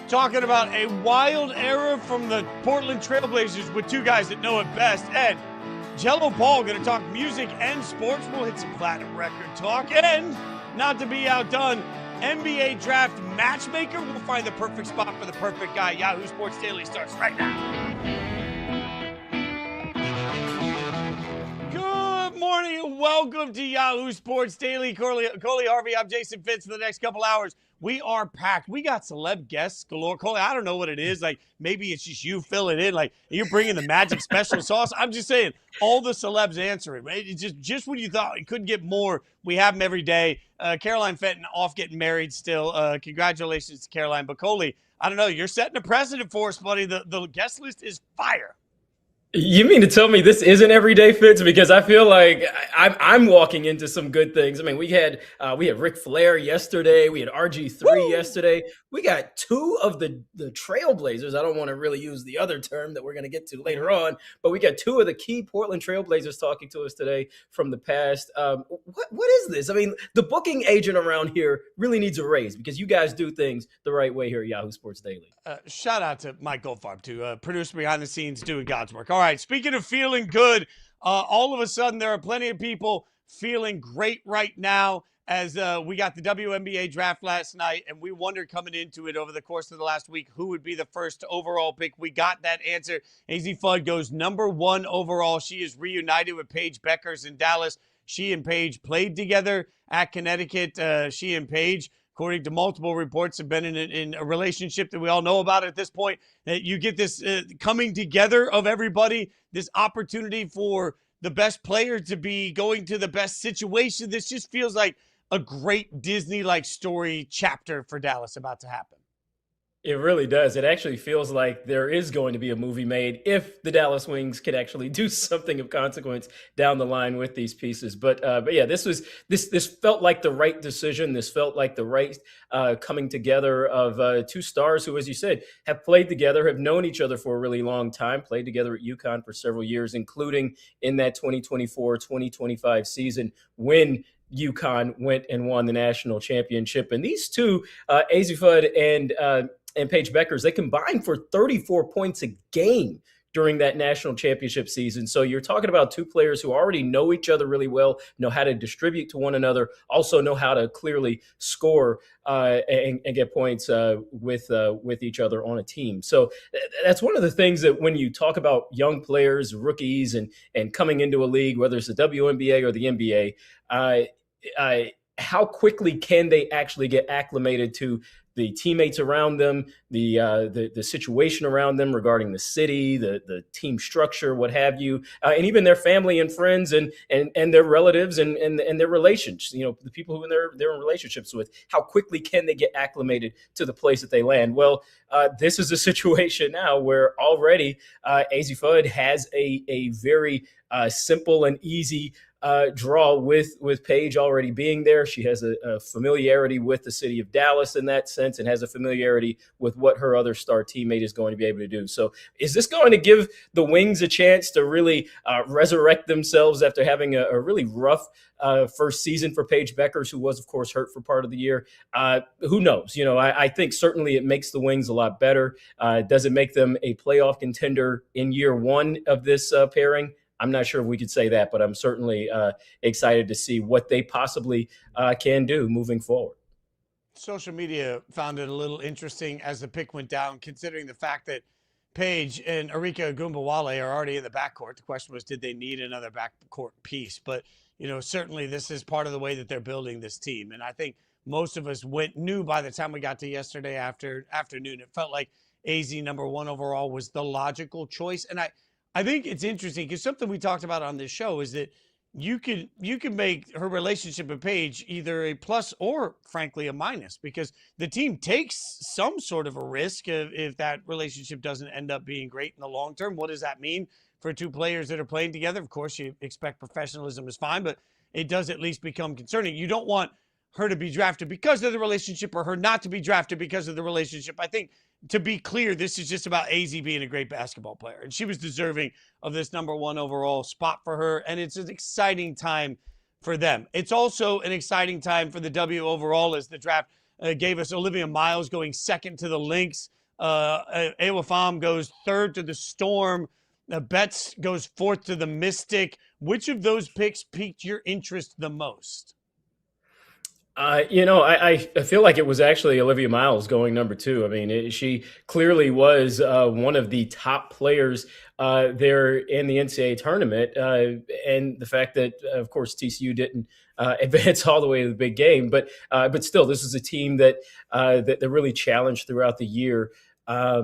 talking about a wild era from the Portland Trailblazers with two guys that know it best. And Gelo Ball going to talk music and sports. We'll hit some platinum record talk. And not to be outdone, NBA Draft Matchmaker. We'll find the perfect spot for the perfect guy. Yahoo Sports Daily starts right now. Good morning and welcome to Yahoo Sports Daily. Coley Harvey, I'm Jason Fitz for the next couple hours. We are packed. We got celeb guests galore. Coley, I don't know what it is. Like, maybe it's just you filling in. Like, you're bringing the magic special sauce. I'm just saying, all the celebs answering. Right? It's just when you thought you couldn't get more, we have them every day. Caroline Fenton off getting married still. Congratulations to Caroline. But Coley, I don't know. You're setting a precedent for us, buddy. The guest list is fire. You mean to tell me this isn't everyday Fitz? Because I feel like I'm walking into some good things. I mean, we had Ric Flair yesterday. We had RG3 yesterday. We got two of the Trailblazers. I don't want to really use the other term that we're going to get to later on, but we got two of the key Portland Trailblazers talking to us today from the past. What is this? I mean, the booking agent around here really needs a raise because you guys do things the right way here at Yahoo Sports Daily. Shout out to Mike Goldfarb, too, producer behind the scenes doing God's work. All right, speaking of feeling good, all of a sudden there are plenty of people feeling great right now as we got the WNBA draft last night, and we wondered coming into it over the course of the last week who would be the first overall pick. We got that answer. AZ Fudd goes number 1 overall. She is reunited with Paige Beckers in Dallas. She and Paige played together at Connecticut. She and Paige, according to multiple reports, have been in a relationship that we all know about at this point. That you get this coming together of everybody, this opportunity for the best player to be going to the best situation. This just feels like a great Disney-like story chapter for Dallas about to happen. It really does. It actually feels like there is going to be a movie made if the Dallas Wings could actually do something of consequence down the line with these pieces. But yeah, this felt like the right decision. This felt like the right coming together of two stars who, as you said, have played together, have known each other for a really long time, played together at UConn for several years, including in that 2024-2025 season when UConn went and won the national championship. And these two, AZ Fudd and Paige Beckers, they combined for 34 points a game during that national championship season. So you're talking about two players who already know each other really well, know how to distribute to one another, also know how to clearly score and get points with each other on a team. So that's one of the things that when you talk about young players, rookies, and coming into a league, whether it's the WNBA or the NBA, how quickly can they actually get acclimated to the teammates around them, the situation around them regarding the city, the team structure, what have you, and even their family and friends and their relatives and their relations, the people who they're in relationships with. How quickly can they get acclimated to the place that they land? Well, this is a situation now where already AZ Fudd has a very simple and easy draw with Paige already being there. She has a familiarity with the city of Dallas in that sense and has a familiarity with what her other star teammate is going to be able to do. So is this going to give the Wings a chance to really resurrect themselves after having a really rough first season for Paige Beckers, who was, of course, hurt for part of the year? Who knows? I think certainly it makes the Wings a lot better. Does it make them a playoff contender in year one of this pairing? I'm not sure if we could say that, but I'm certainly excited to see what they possibly can do moving forward. Social media found it a little interesting as the pick went down, considering the fact that Paige and Arike Ogunbowale are already in the backcourt. The question was, did they need another backcourt piece? But, certainly this is part of the way that they're building this team. And I think most of us knew by the time we got to yesterday afternoon, it felt like AZ number 1 overall was the logical choice. And I think it's interesting because something we talked about on this show is that you can make her relationship with Paige either a plus or, frankly, a minus, because the team takes some sort of a risk if that relationship doesn't end up being great in the long term. What does that mean for two players that are playing together? Of course, you expect professionalism is fine, but it does at least become concerning. You don't want her to be drafted because of the relationship or her not to be drafted because of the relationship. I think, to be clear, this is just about AZ being a great basketball player, and she was deserving of this number 1 overall spot for her, and it's an exciting time for them. It's also an exciting time for the W overall as the draft gave us Olivia Miles going second to the Lynx. Awafam goes third to the Storm. Betts goes fourth to the Mystic. Which of those picks piqued your interest the most? I feel like it was actually Olivia Miles going number two. I mean, she clearly was one of the top players there in the NCAA tournament. And the fact that, of course, TCU didn't advance all the way to the big game. But still, this is a team that really challenged throughout the year. I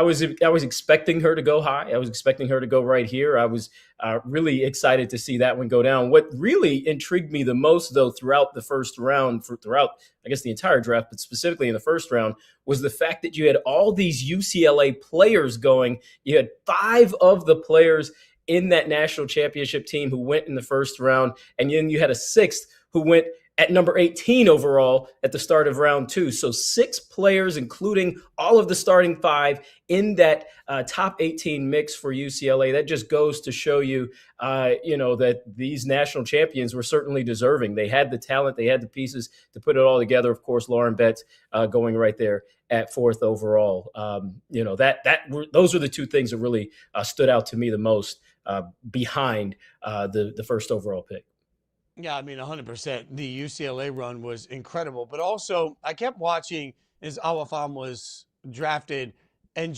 was expecting her to go high. I was expecting her to go right here. I was really excited to see that one go down. What really intrigued me the most, though, throughout the first round, throughout I guess the entire draft, but specifically in the first round, was the fact that you had all these UCLA players going. You had 5 of the players in that national championship team who went in the first round, and then you had a 6th who went at number 18 overall at the start of round 2. So 6 players, including all of the starting 5 in that top 18 mix for UCLA. That just goes to show you, that these national champions were certainly deserving. They had the talent, they had the pieces to put it all together. Of course, Lauren Betts going right there at 4th overall. Those are the 2 things that really stood out to me the most behind the first overall pick. Yeah, I mean, 100%. The UCLA run was incredible. But also, I kept watching as Awafam was drafted. And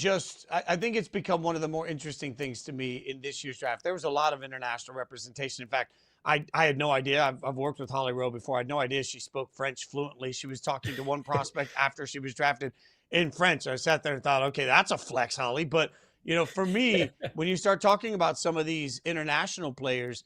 I think it's become one of the more interesting things to me in this year's draft. There was a lot of international representation. In fact, I had no idea. I've worked with Holly Rowe before. I had no idea she spoke French fluently. She was talking to one prospect after she was drafted in French. I sat there and thought, okay, that's a flex, Holly. But, for me, when you start talking about some of these international players,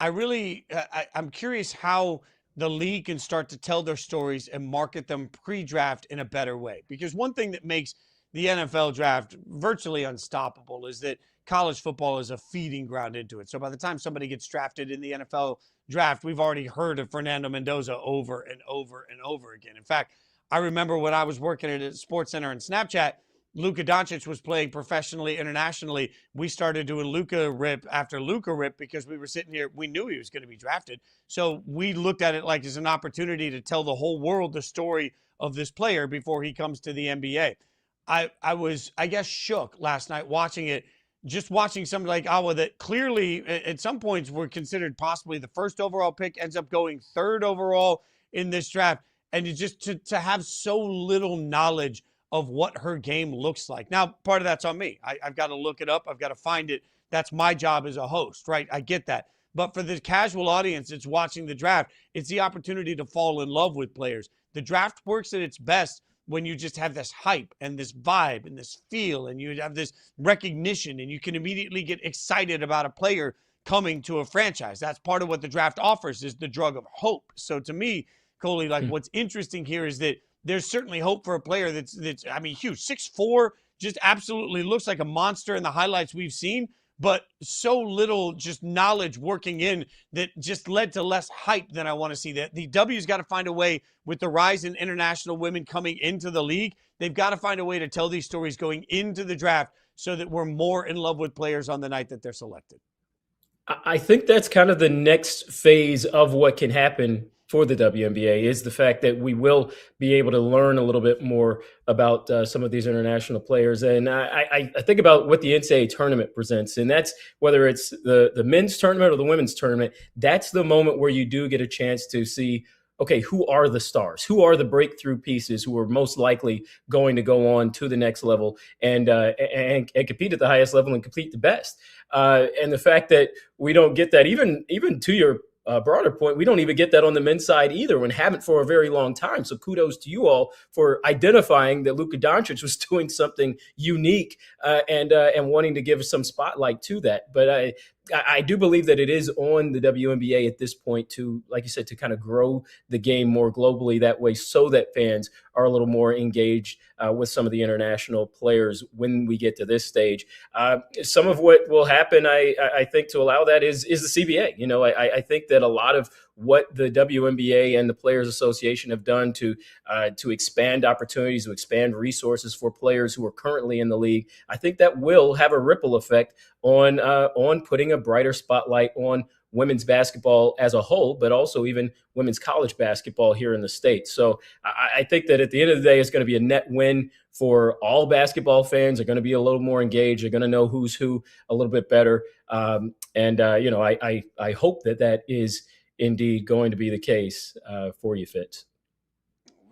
I'm curious how the league can start to tell their stories and market them pre-draft in a better way. Because one thing that makes the NFL draft virtually unstoppable is that college football is a feeding ground into it. So by the time somebody gets drafted in the NFL draft, we've already heard of Fernando Mendoza over and over and over again. In fact, I remember when I was working at a Sports Center and Snapchat, Luka Doncic was playing professionally, internationally. We started doing Luka Rip after Luka Rip because we were sitting here. We knew he was going to be drafted. So we looked at it like as an opportunity to tell the whole world the story of this player before he comes to the NBA. I was, I guess, shook last night watching it, just watching somebody like Awa that clearly at some points were considered possibly the first overall pick, ends up going 3rd overall in this draft. And to have so little knowledge of what her game looks like. Now, part of that's on me. I've got to look it up. I've got to find it. That's my job as a host, right? I get that. But for the casual audience that's watching the draft, it's the opportunity to fall in love with players. The draft works at its best when you just have this hype and this vibe and this feel and you have this recognition and you can immediately get excited about a player coming to a franchise. That's part of what the draft offers, is the drug of hope. So to me, Coley, what's interesting here is that there's certainly hope for a player that's I mean, huge. 6'4", just absolutely looks like a monster in the highlights we've seen, but so little just knowledge working in that just led to less hype than I want to see. That the W's got to find a way, with the rise in international women coming into the league, they've got to find a way to tell these stories going into the draft so that we're more in love with players on the night that they're selected. I think that's kind of the next phase of what can happen for the WNBA, is the fact that we will be able to learn a little bit more about some of these international players. And I think about what the NCAA tournament presents, and that's whether it's the men's tournament or the women's tournament, that's the moment where you do get a chance to see, okay, who are the stars? Who are the breakthrough pieces who are most likely going to go on to the next level and compete at the highest level and compete the best? And the fact that we don't get that, even to your broader point, we don't even get that on the men's side either, and haven't for a very long time. So kudos to you all for identifying that Luka Doncic was doing something unique and wanting to give some spotlight to that. But I do believe that it is on the WNBA at this point to, like you said, to kind of grow the game more globally that way, so that fans are a little more engaged with some of the international players when we get to this stage. Some of what will happen, I think, to allow that is the CBA. I think that a lot of what the WNBA and the Players Association have done to expand opportunities, to expand resources for players who are currently in the league, I think that will have a ripple effect on putting a brighter spotlight on women's basketball as a whole, but also even women's college basketball here in the States. So I think that at the end of the day, it's going to be a net win for all basketball fans. Are going to be a little more engaged. They're going to know who's who a little bit better. I hope that is indeed going to be the case for you, Fitz.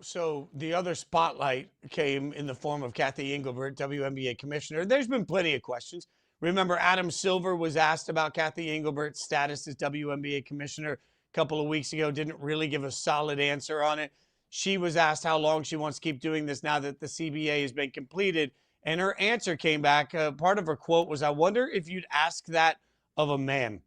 So the other spotlight came in the form of Kathy Engelbert, WNBA commissioner. There's been plenty of questions. Remember, Adam Silver was asked about Kathy Engelbert's status as WNBA commissioner a couple of weeks ago, didn't really give a solid answer on it. She was asked how long she wants to keep doing this now that the CBA has been completed. And her answer came back. Part of her quote was, "I wonder if you'd ask that of a man."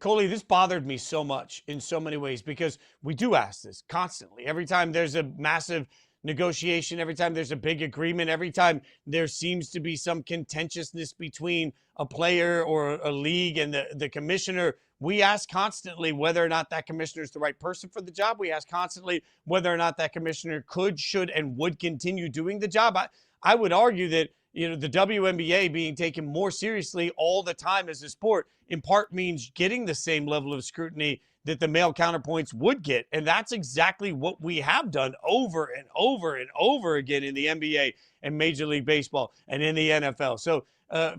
Coley, this bothered me so much in so many ways because we do ask this constantly. Every time there's a massive negotiation, every time there's a big agreement, every time there seems to be some contentiousness between a player or a league and the commissioner, we ask constantly whether or not that commissioner is the right person for the job. We ask constantly whether or not that commissioner could, should, and would continue doing the job. I would argue that the WNBA being taken more seriously all the time as a sport in part means getting the same level of scrutiny that the male counterpoints would get. And that's exactly what we have done over and over and over again in the NBA and Major League Baseball and in the NFL. So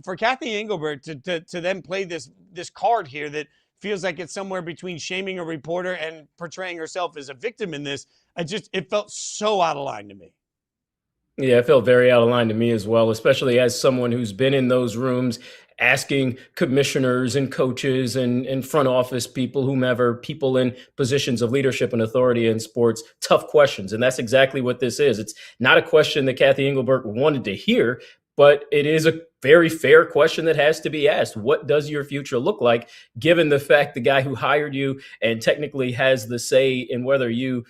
for Kathy Engelbert to then play this card here that feels like it's somewhere between shaming a reporter and portraying herself as a victim in this, it felt so out of line to me. Yeah, it felt very out of line to me as well, especially as someone who's been in those rooms asking commissioners and coaches and front office people, whomever, people in positions of leadership and authority in sports, tough questions. And that's exactly what this is. It's not a question that Kathy Engelbert wanted to hear, but it is a very fair question that has to be asked. What does your future look like, given the fact the guy who hired you and technically has the say in whether you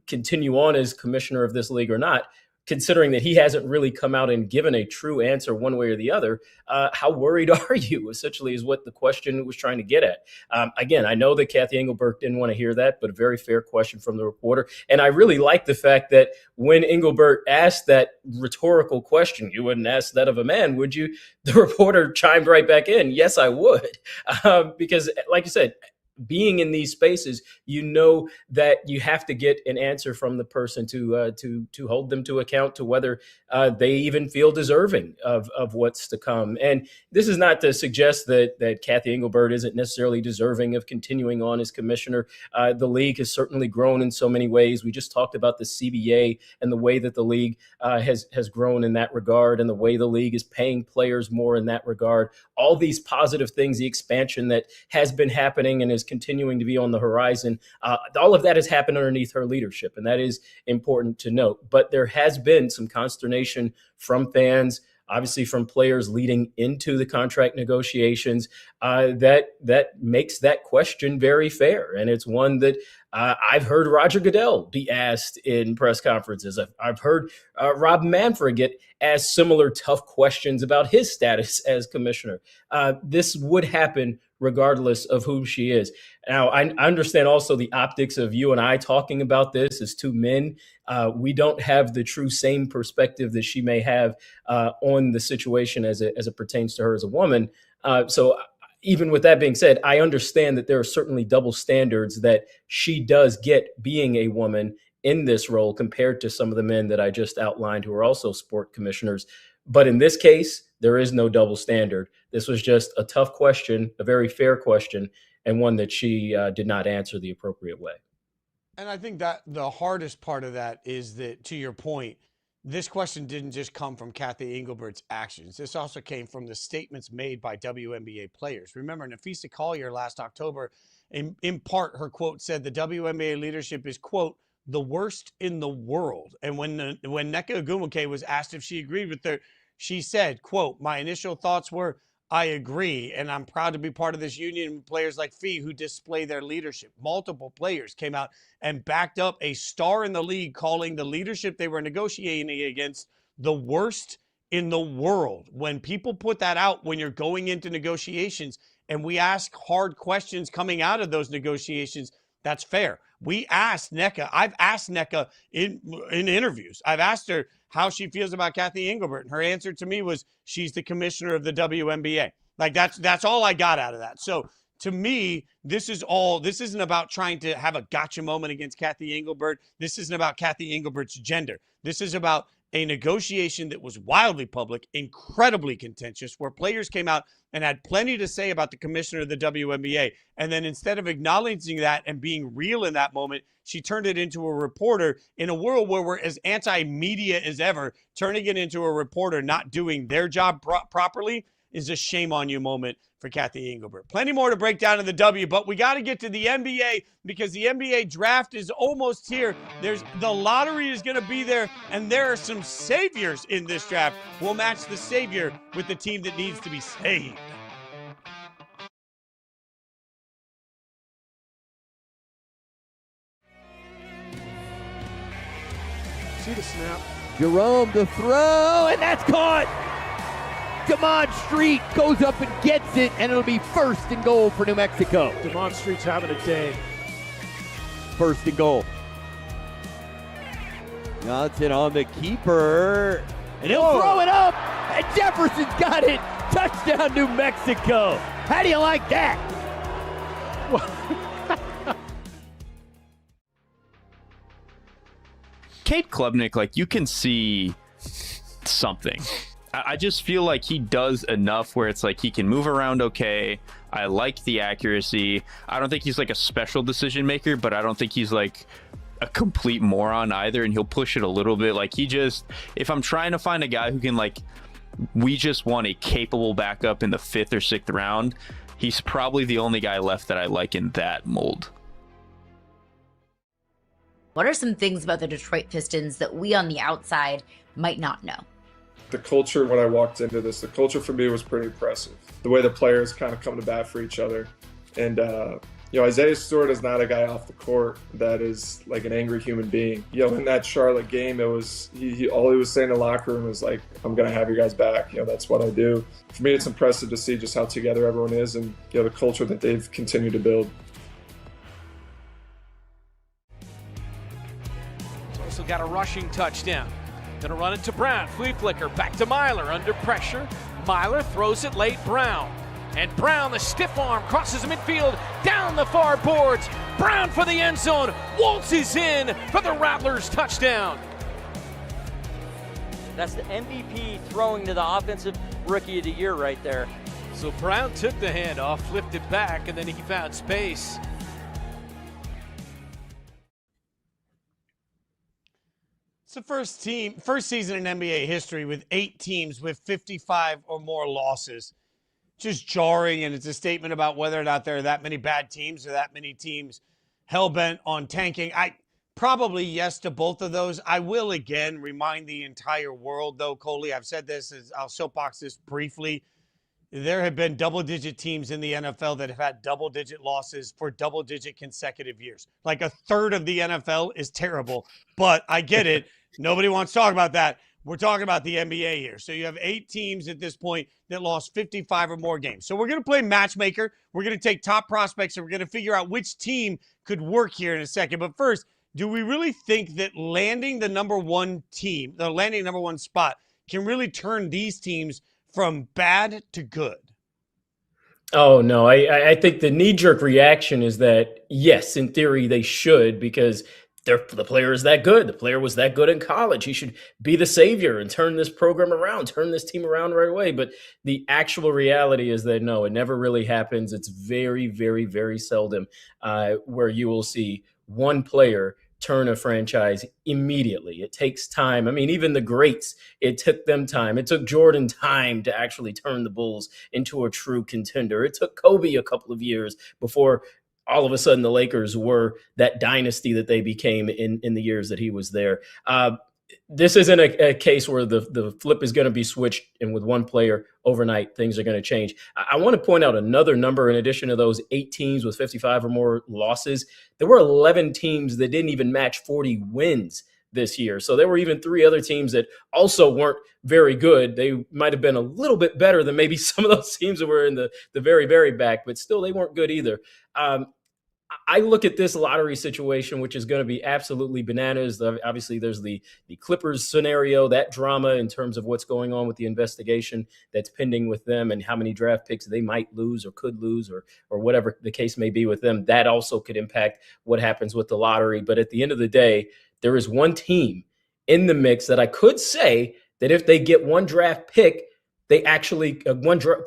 continue on as commissioner of this league or not, considering that he hasn't really come out and given a true answer one way or the other? How worried are you, essentially, is what the question was trying to get at. Again, I know that Kathy Engelbert didn't want to hear that, but a very fair question from the reporter. And I really like the fact that when Engelbert asked that rhetorical question, "You wouldn't ask that of a man, would you?" The reporter chimed right back in, "Yes, I would." Because, like you said, being in these spaces, that you have to get an answer from the person to hold them to account to whether they even feel deserving of what's to come. And this is not to suggest that Kathy Engelbert isn't necessarily deserving of continuing on as commissioner. The league has certainly grown in so many ways. We just talked about the CBA and the way that the league has grown in that regard, and the way the league is paying players more in that regard. All these positive things, the expansion that has been happening and is continuing to be on the horizon, all of that has happened underneath her leadership, and that is important to note. But there has been some consternation from fans, obviously from players leading into the contract negotiations, that makes that question very fair. And it's one that I've heard Roger Goodell be asked in press conferences. I've heard Rob Manfred get asked similar tough questions about his status as commissioner. This would happen regardless of who she is. Now, I understand also the optics of you and I talking about this as two men. We don't have the true same perspective that she may have on the situation as it pertains to her as a woman. So even with that being said, I understand that there are certainly double standards that she does get being a woman in this role compared to some of the men that I just outlined who are also sport commissioners. But in this case, there is no double standard. This was just a tough question, a very fair question, and one that she did not answer the appropriate way. And I think that the hardest part of that is that, to your point, this question didn't just come from Kathy Engelbert's actions. This also came from the statements made by WNBA players. Remember, Nafisa Collier last October, in part, her quote said the WNBA leadership is, quote, the worst in the world. And when Nneka Ogwumike was asked if she agreed with her, she said, quote, my initial thoughts were, I agree, and I'm proud to be part of this union with players like Fee who display their leadership. Multiple players came out and backed up a star in the league, calling the leadership they were negotiating against the worst in the world. When people put that out when you're going into negotiations, and we ask hard questions coming out of those negotiations, that's fair. We asked Nneka. I've asked Nneka in interviews. I've asked her how she feels about Kathy Engelbert. And her answer to me was she's the commissioner of the WNBA. Like that's all I got out of that. So To me, this isn't about trying to have a gotcha moment against Kathy Engelbert. This isn't about Kathy Engelbert's gender. This is about a negotiation that was wildly public, incredibly contentious, where players came out and had plenty to say about the commissioner of the WNBA. And then instead of acknowledging that and being real in that moment, she turned it into a reporter in a world where we're as anti-media as ever. Turning it into a reporter not doing their job properly is a shame on you moment for Kathy Engelbert. Plenty more to break down in the W, but we got to get to the NBA because the NBA draft is almost here. The lottery is going to be there, and there are some saviors in this draft. We'll match the savior with the team that needs to be saved. See the snap. Jerome to throw, and that's caught. Damon Street goes up and gets it, and it'll be first and goal for New Mexico. Damon Street's having a day. First and goal. Johnson on the keeper, and he'll throw it up, and Jefferson's got it. Touchdown, New Mexico. How do you like that? Cade Klubnik, like, you can see something. I just feel like he does enough where it's like he can move around okay. I like the accuracy. I don't think he's like a special decision maker, but I don't think he's like a complete moron either, and he'll push it a little bit. Like, if I'm trying to find a guy who can, like, we just want a capable backup in the 5th or 6th round, he's probably the only guy left that I like in that mold. What are some things about the Detroit Pistons that we on the outside might not know? The culture, when I walked into this, the culture for me was pretty impressive. The way the players kind of come to bat for each other. And, Isaiah Stewart is not a guy off the court that is like an angry human being. In that Charlotte game, it was all he was saying in the locker room was like, I'm going to have your guys back. That's what I do. For me, it's impressive to see just how together everyone is and, the culture that they've continued to build. Also got a rushing touchdown. Gonna run it to Brown, flea flicker, back to Myler, under pressure. Myler throws it late, Brown. And Brown, the stiff arm, crosses the midfield, down the far boards. Brown for the end zone, waltzes in for the Rattlers touchdown. That's the MVP throwing to the offensive rookie of the year right there. So Brown took the handoff, flipped it back, and then he found space. It's the first season in NBA history with 8 teams with 55 or more losses. Just jarring, and it's a statement about whether or not there are that many bad teams or that many teams hell-bent on tanking. I probably yes to both of those. I will again remind the entire world, though, Coley, I've said this, I'll soapbox this briefly. There have been double-digit teams in the NFL that have had double-digit losses for double-digit consecutive years. Like a third of the NFL is terrible, but I get it. Nobody wants to talk about that. We're talking about the NBA here. So you have 8 teams at this point that lost 55 or more games. So we're going to play matchmaker. We're going to take top prospects, and we're going to figure out which team could work here in a second. But first, do we really think that landing the number one spot can really turn these teams from bad to good? Oh, no. I think the knee-jerk reaction is that, yes, in theory, they should, because the player is that good. The player was that good in college. He should be the savior and turn this program around, turn this team around right away. But the actual reality is that, no, it never really happens. It's very, very, very seldom where you will see one player turn a franchise immediately. It takes time. I mean, even the greats, it took them time. It took Jordan time to actually turn the Bulls into a true contender. It took Kobe a couple of years before all of a sudden the Lakers were that dynasty that they became in the years that he was there. This isn't a case where the flip is going to be switched and with one player overnight, things are going to change. I want to point out another number in addition to those 8 teams with 55 or more losses. There were 11 teams that didn't even match 40 wins this year. So there were even 3 other teams that also weren't very good. They might have been a little bit better than maybe some of those teams that were in the very, very back, but still they weren't good either. I look at this lottery situation, which is going to be absolutely bananas. Obviously, there's the Clippers scenario, that drama in terms of what's going on with the investigation that's pending with them and how many draft picks they might lose or could lose or whatever the case may be with them. That also could impact what happens with the lottery. But at the end of the day, there is one team in the mix that I could say that if they get one draft pick, they actually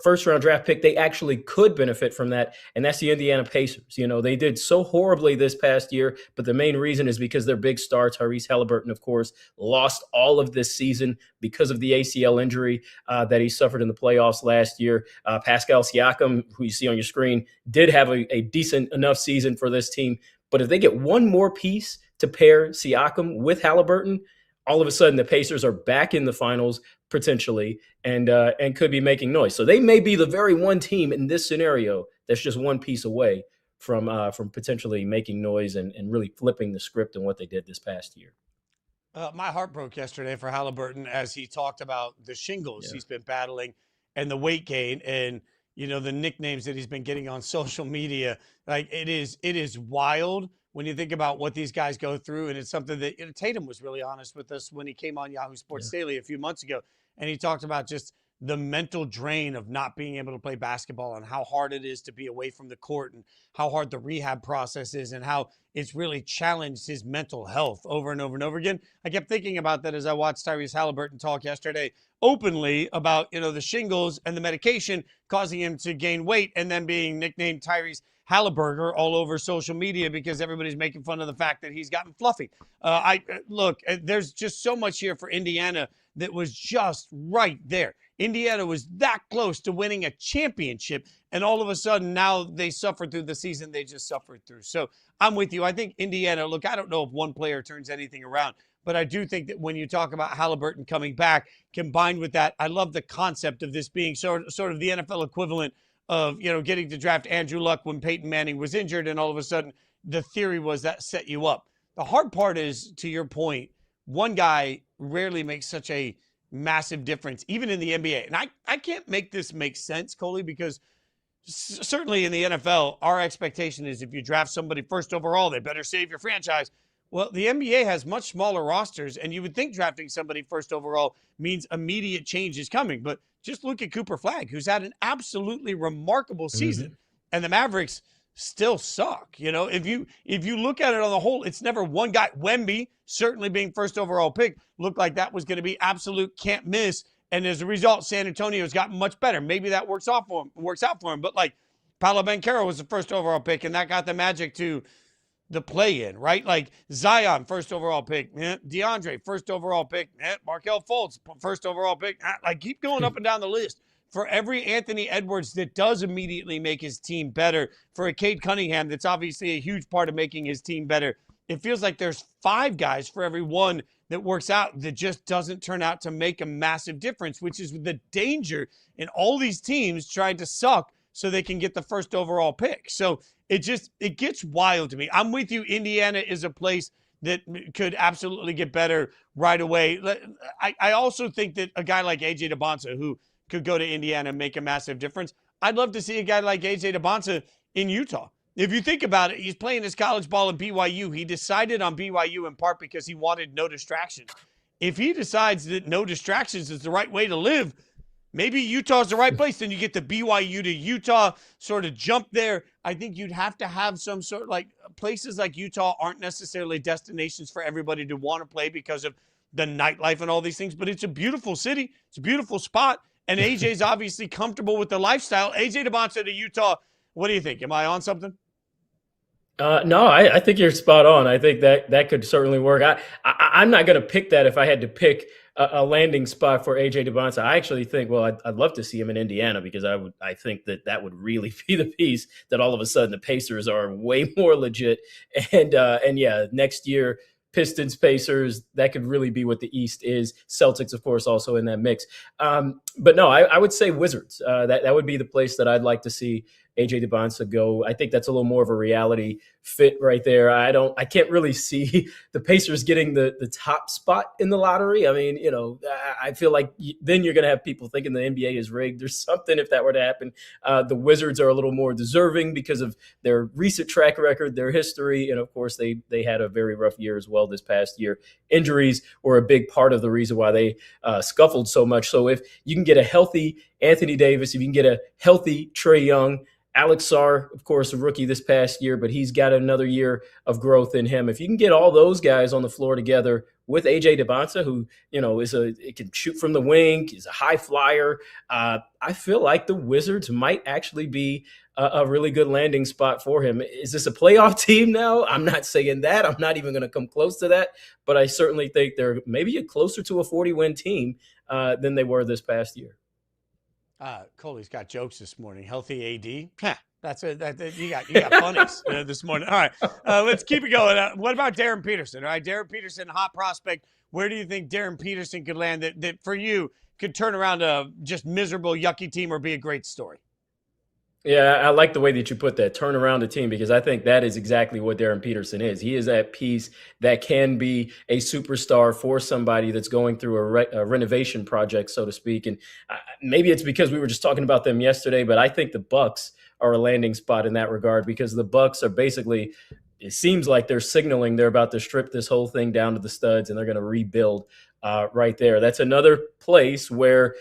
first round draft pick, they actually could benefit from that. And that's the Indiana Pacers. You know, they did so horribly this past year, but the main reason is because their big star, Tyrese Halliburton, of course, lost all of this season because of the ACL injury that he suffered in the playoffs last year. Pascal Siakam, who you see on your screen, did have a decent enough season for this team. But if they get one more piece to pair Siakam with Halliburton, all of a sudden the Pacers are back in the finals potentially and could be making noise. So they may be the very one team in this scenario that's just one piece away from potentially making noise and really flipping the script on what they did this past year. My heart broke yesterday for Halliburton as he talked about the shingles he's been battling and the weight gain and, you know, the nicknames that he's been getting on social media. Like it is wild when you think about what these guys go through. And it's something that Tatum was really honest with us when he came on Yahoo Sports Daily a few months ago. And he talked about just the mental drain of not being able to play basketball and how hard it is to be away from the court and how hard the rehab process is and how it's really challenged his mental health over and over and over again. I kept thinking about that as I watched Tyrese Halliburton talk yesterday openly about, you know, the shingles and the medication causing him to gain weight and then being nicknamed Tyrese Halliburger all over social media because everybody's making fun of the fact that he's gotten fluffy. Look, there's just so much here for Indiana that was just right there. Indiana was that close to winning a championship, and all of a sudden now they suffered through the season they just suffered through. So I'm with you. I think Indiana, look, I don't know if one player turns anything around, but I do think that when you talk about Halliburton coming back, combined with that, I love the concept of this being sort of the NFL equivalent of, you know, getting to draft Andrew Luck when Peyton Manning was injured, and all of a sudden the theory was that set you up. The hard part is, to your point, one guy rarely makes such a massive difference, even in the NBA. And I can't make this make sense, Coley, because certainly in the NFL, our expectation is if you draft somebody first overall, they better save your franchise. Well, the NBA has much smaller rosters, and you would think drafting somebody first overall means immediate change is coming. But just look at Cooper Flagg, who's had an absolutely remarkable season, and the Mavericks still suck. You know, if you look at it on the whole, it's never one guy. Wemby, certainly being first overall pick, looked like that was going to be absolute can't miss. And as a result, San Antonio's gotten much better. Maybe that works out for him. But like Paolo Banchero was the first overall pick, and that got the Magic to the play-in, right? Like Zion, first overall pick. DeAndre, first overall pick. Markelle Fultz, first overall pick. Like keep going up and down the list. For every Anthony Edwards that does immediately make his team better, for a Cade Cunningham that's obviously a huge part of making his team better, it feels like there's 5 guys for every one that works out that just doesn't turn out to make a massive difference, which is the danger in all these teams trying to suck so they can get the first overall pick. So it gets wild to me. I'm with you. Indiana is a place that could absolutely get better right away. I also think that a guy like A.J. Dybantsa, who could go to Indiana and make a massive difference, I'd love to see a guy like A.J. Dybantsa in Utah. If you think about it, he's playing his college ball at BYU. He decided on BYU in part because he wanted no distractions. If he decides that no distractions is the right way to live, maybe Utah's the right place. Then you get the BYU to Utah sort of jump there. I think you'd have to have some sort of like places like Utah aren't necessarily destinations for everybody to want to play because of the nightlife and all these things. But it's a beautiful city. It's a beautiful spot. And AJ's obviously comfortable with the lifestyle. AJ Dybantsa to Utah. What do you think? Am I on something? No, I think you're spot on. I think that could certainly work. I'm not going to pick that if I had to pick a landing spot for A.J. Dybantsa. I actually think, well, I'd love to see him in Indiana because I think that would really be the piece that all of a sudden the Pacers are way more legit. And yeah, next year, Pistons, Pacers, that could really be what the East is. Celtics, of course, also in that mix. But no, I would say Wizards. That would be the place that I'd like to see AJ Dybantsa go. I think that's a little more of a reality fit right there. I can't really see the Pacers getting the top spot in the lottery. I mean, I feel like then you're going to have people thinking the NBA is rigged. There's something if that were to happen. The Wizards are a little more deserving because of their recent track record, their history, and of course they had a very rough year as well this past year. Injuries were a big part of the reason why they scuffled so much. So if you can get a healthy Anthony Davis, if you can get a healthy Trae Young, Alex Sarr, of course, a rookie this past year, but he's got another year of growth in him. If you can get all those guys on the floor together with AJ Dybantsa, who, it can shoot from the wing, he's a high flyer, I feel like the Wizards might actually be a really good landing spot for him. Is this a playoff team now? I'm not saying that. I'm not even going to come close to that, but I certainly think they're maybe closer to a 40-win team than they were this past year. Coley's got jokes this morning. Healthy AD. That's it. You got funnies this morning. All right, let's keep it going. What about Darren Peterson? All right, Darren Peterson, hot prospect. Where do you think Darren Peterson could land that for you could turn around a just miserable, yucky team or be a great story? Yeah, I like the way that you put that, turn around the team, because I think that is exactly what Darren Peterson is. He is that piece that can be a superstar for somebody that's going through a renovation project, so to speak. And maybe it's because we were just talking about them yesterday, but I think the Bucks are a landing spot in that regard, because the Bucks are basically, it seems like they're signaling they're about to strip this whole thing down to the studs and they're going to rebuild right there. That's another place where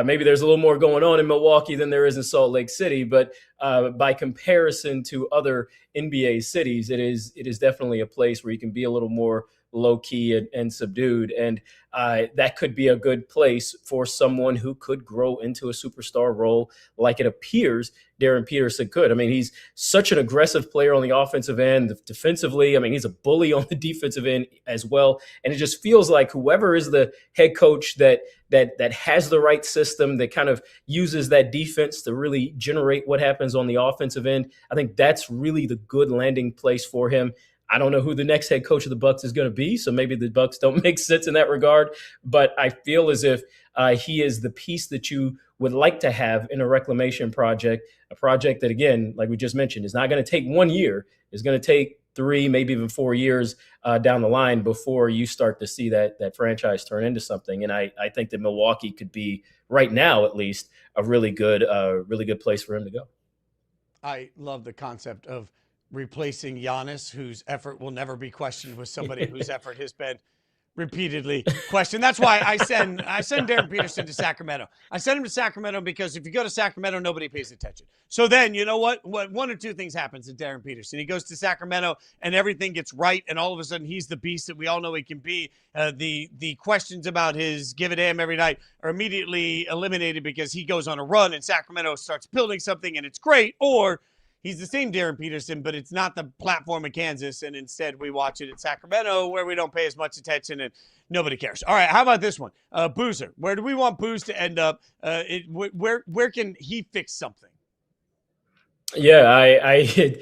maybe there's a little more going on in Milwaukee than there is in Salt Lake City, but by comparison to other NBA cities, it is definitely a place where you can be a little more low key and subdued. And that could be a good place for someone who could grow into a superstar role like it appears Darren Peterson could. I mean, he's such an aggressive player on the offensive end. Defensively, I mean, he's a bully on the defensive end as well. And it just feels like whoever is the head coach that has the right system, that kind of uses that defense to really generate what happens on the offensive end, I think that's really the good landing place for him. I don't know who the next head coach of the Bucks is going to be, so maybe the Bucks don't make sense in that regard. But I feel as if he is the piece that you would like to have in a reclamation project, a project that, again, like we just mentioned, is not going to take 1 year. It's going to take 3, maybe even 4 years down the line before you start to see that franchise turn into something. And I think that Milwaukee could be, right now at least, a really good place for him to go. I love the concept of replacing Giannis, whose effort will never be questioned, with somebody whose effort has been repeatedly questioned. That's why I send Darren Peterson to Sacramento. I send him to Sacramento because if you go to Sacramento, nobody pays attention. So then, you know what? One or two things happens to Darren Peterson. He goes to Sacramento and everything gets right, and all of a sudden he's the beast that we all know he can be. The questions about his give a damn every night are immediately eliminated because he goes on a run and Sacramento starts building something and it's great. Or he's the same Darren Peterson, but it's not the platform of Kansas, and instead we watch it in Sacramento where we don't pay as much attention and nobody cares. All right, how about this one? Boozer. Where do we want Booz to end up? Where can he fix something? Yeah, I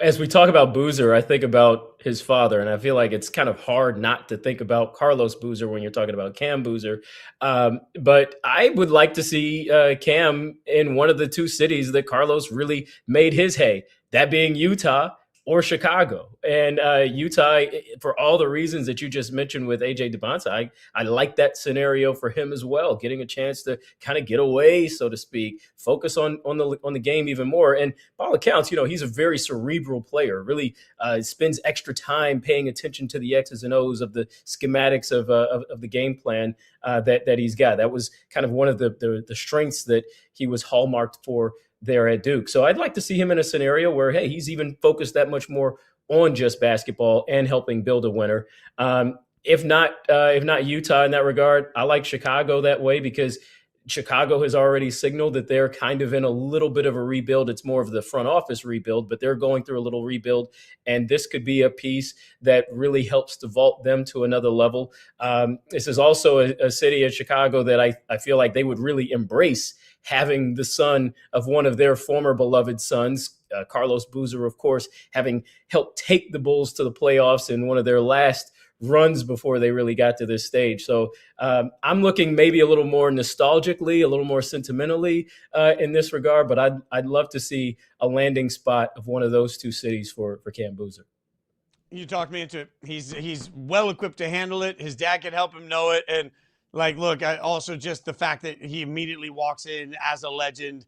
as we talk about Boozer, I think about his father, and I feel like it's kind of hard not to think about Carlos Boozer when you're talking about Cam Boozer. But I would like to see Cam in one of the two cities that Carlos really made his hay, that being Utah or Chicago. And Utah, for all the reasons that you just mentioned with AJ Dybantsa, I like that scenario for him as well, getting a chance to kind of get away, so to speak, focus on the game even more. And by all accounts, he's a very cerebral player, really spends extra time paying attention to the X's and O's of the schematics of the game plan that he's got. That was kind of one of the strengths that he was hallmarked for there at Duke. So I'd like to see him in a scenario where, hey, he's even focused that much more on just basketball and helping build a winner. If not Utah in that regard, I like Chicago that way because Chicago has already signaled that they're kind of in a little bit of a rebuild. It's more of the front office rebuild, but they're going through a little rebuild. And this could be a piece that really helps to vault them to another level. This is also a city of Chicago that I feel like they would really embrace having the son of one of their former beloved sons, Carlos Boozer, of course, having helped take the Bulls to the playoffs in one of their last runs before they really got to this stage. So I'm looking maybe a little more nostalgically, a little more sentimentally in this regard, but I'd love to see a landing spot of one of those two cities for Cam Boozer. You talked me into it. He's well equipped to handle it. His dad can help him know it. And like, look, I also just the fact that he immediately walks in as a legend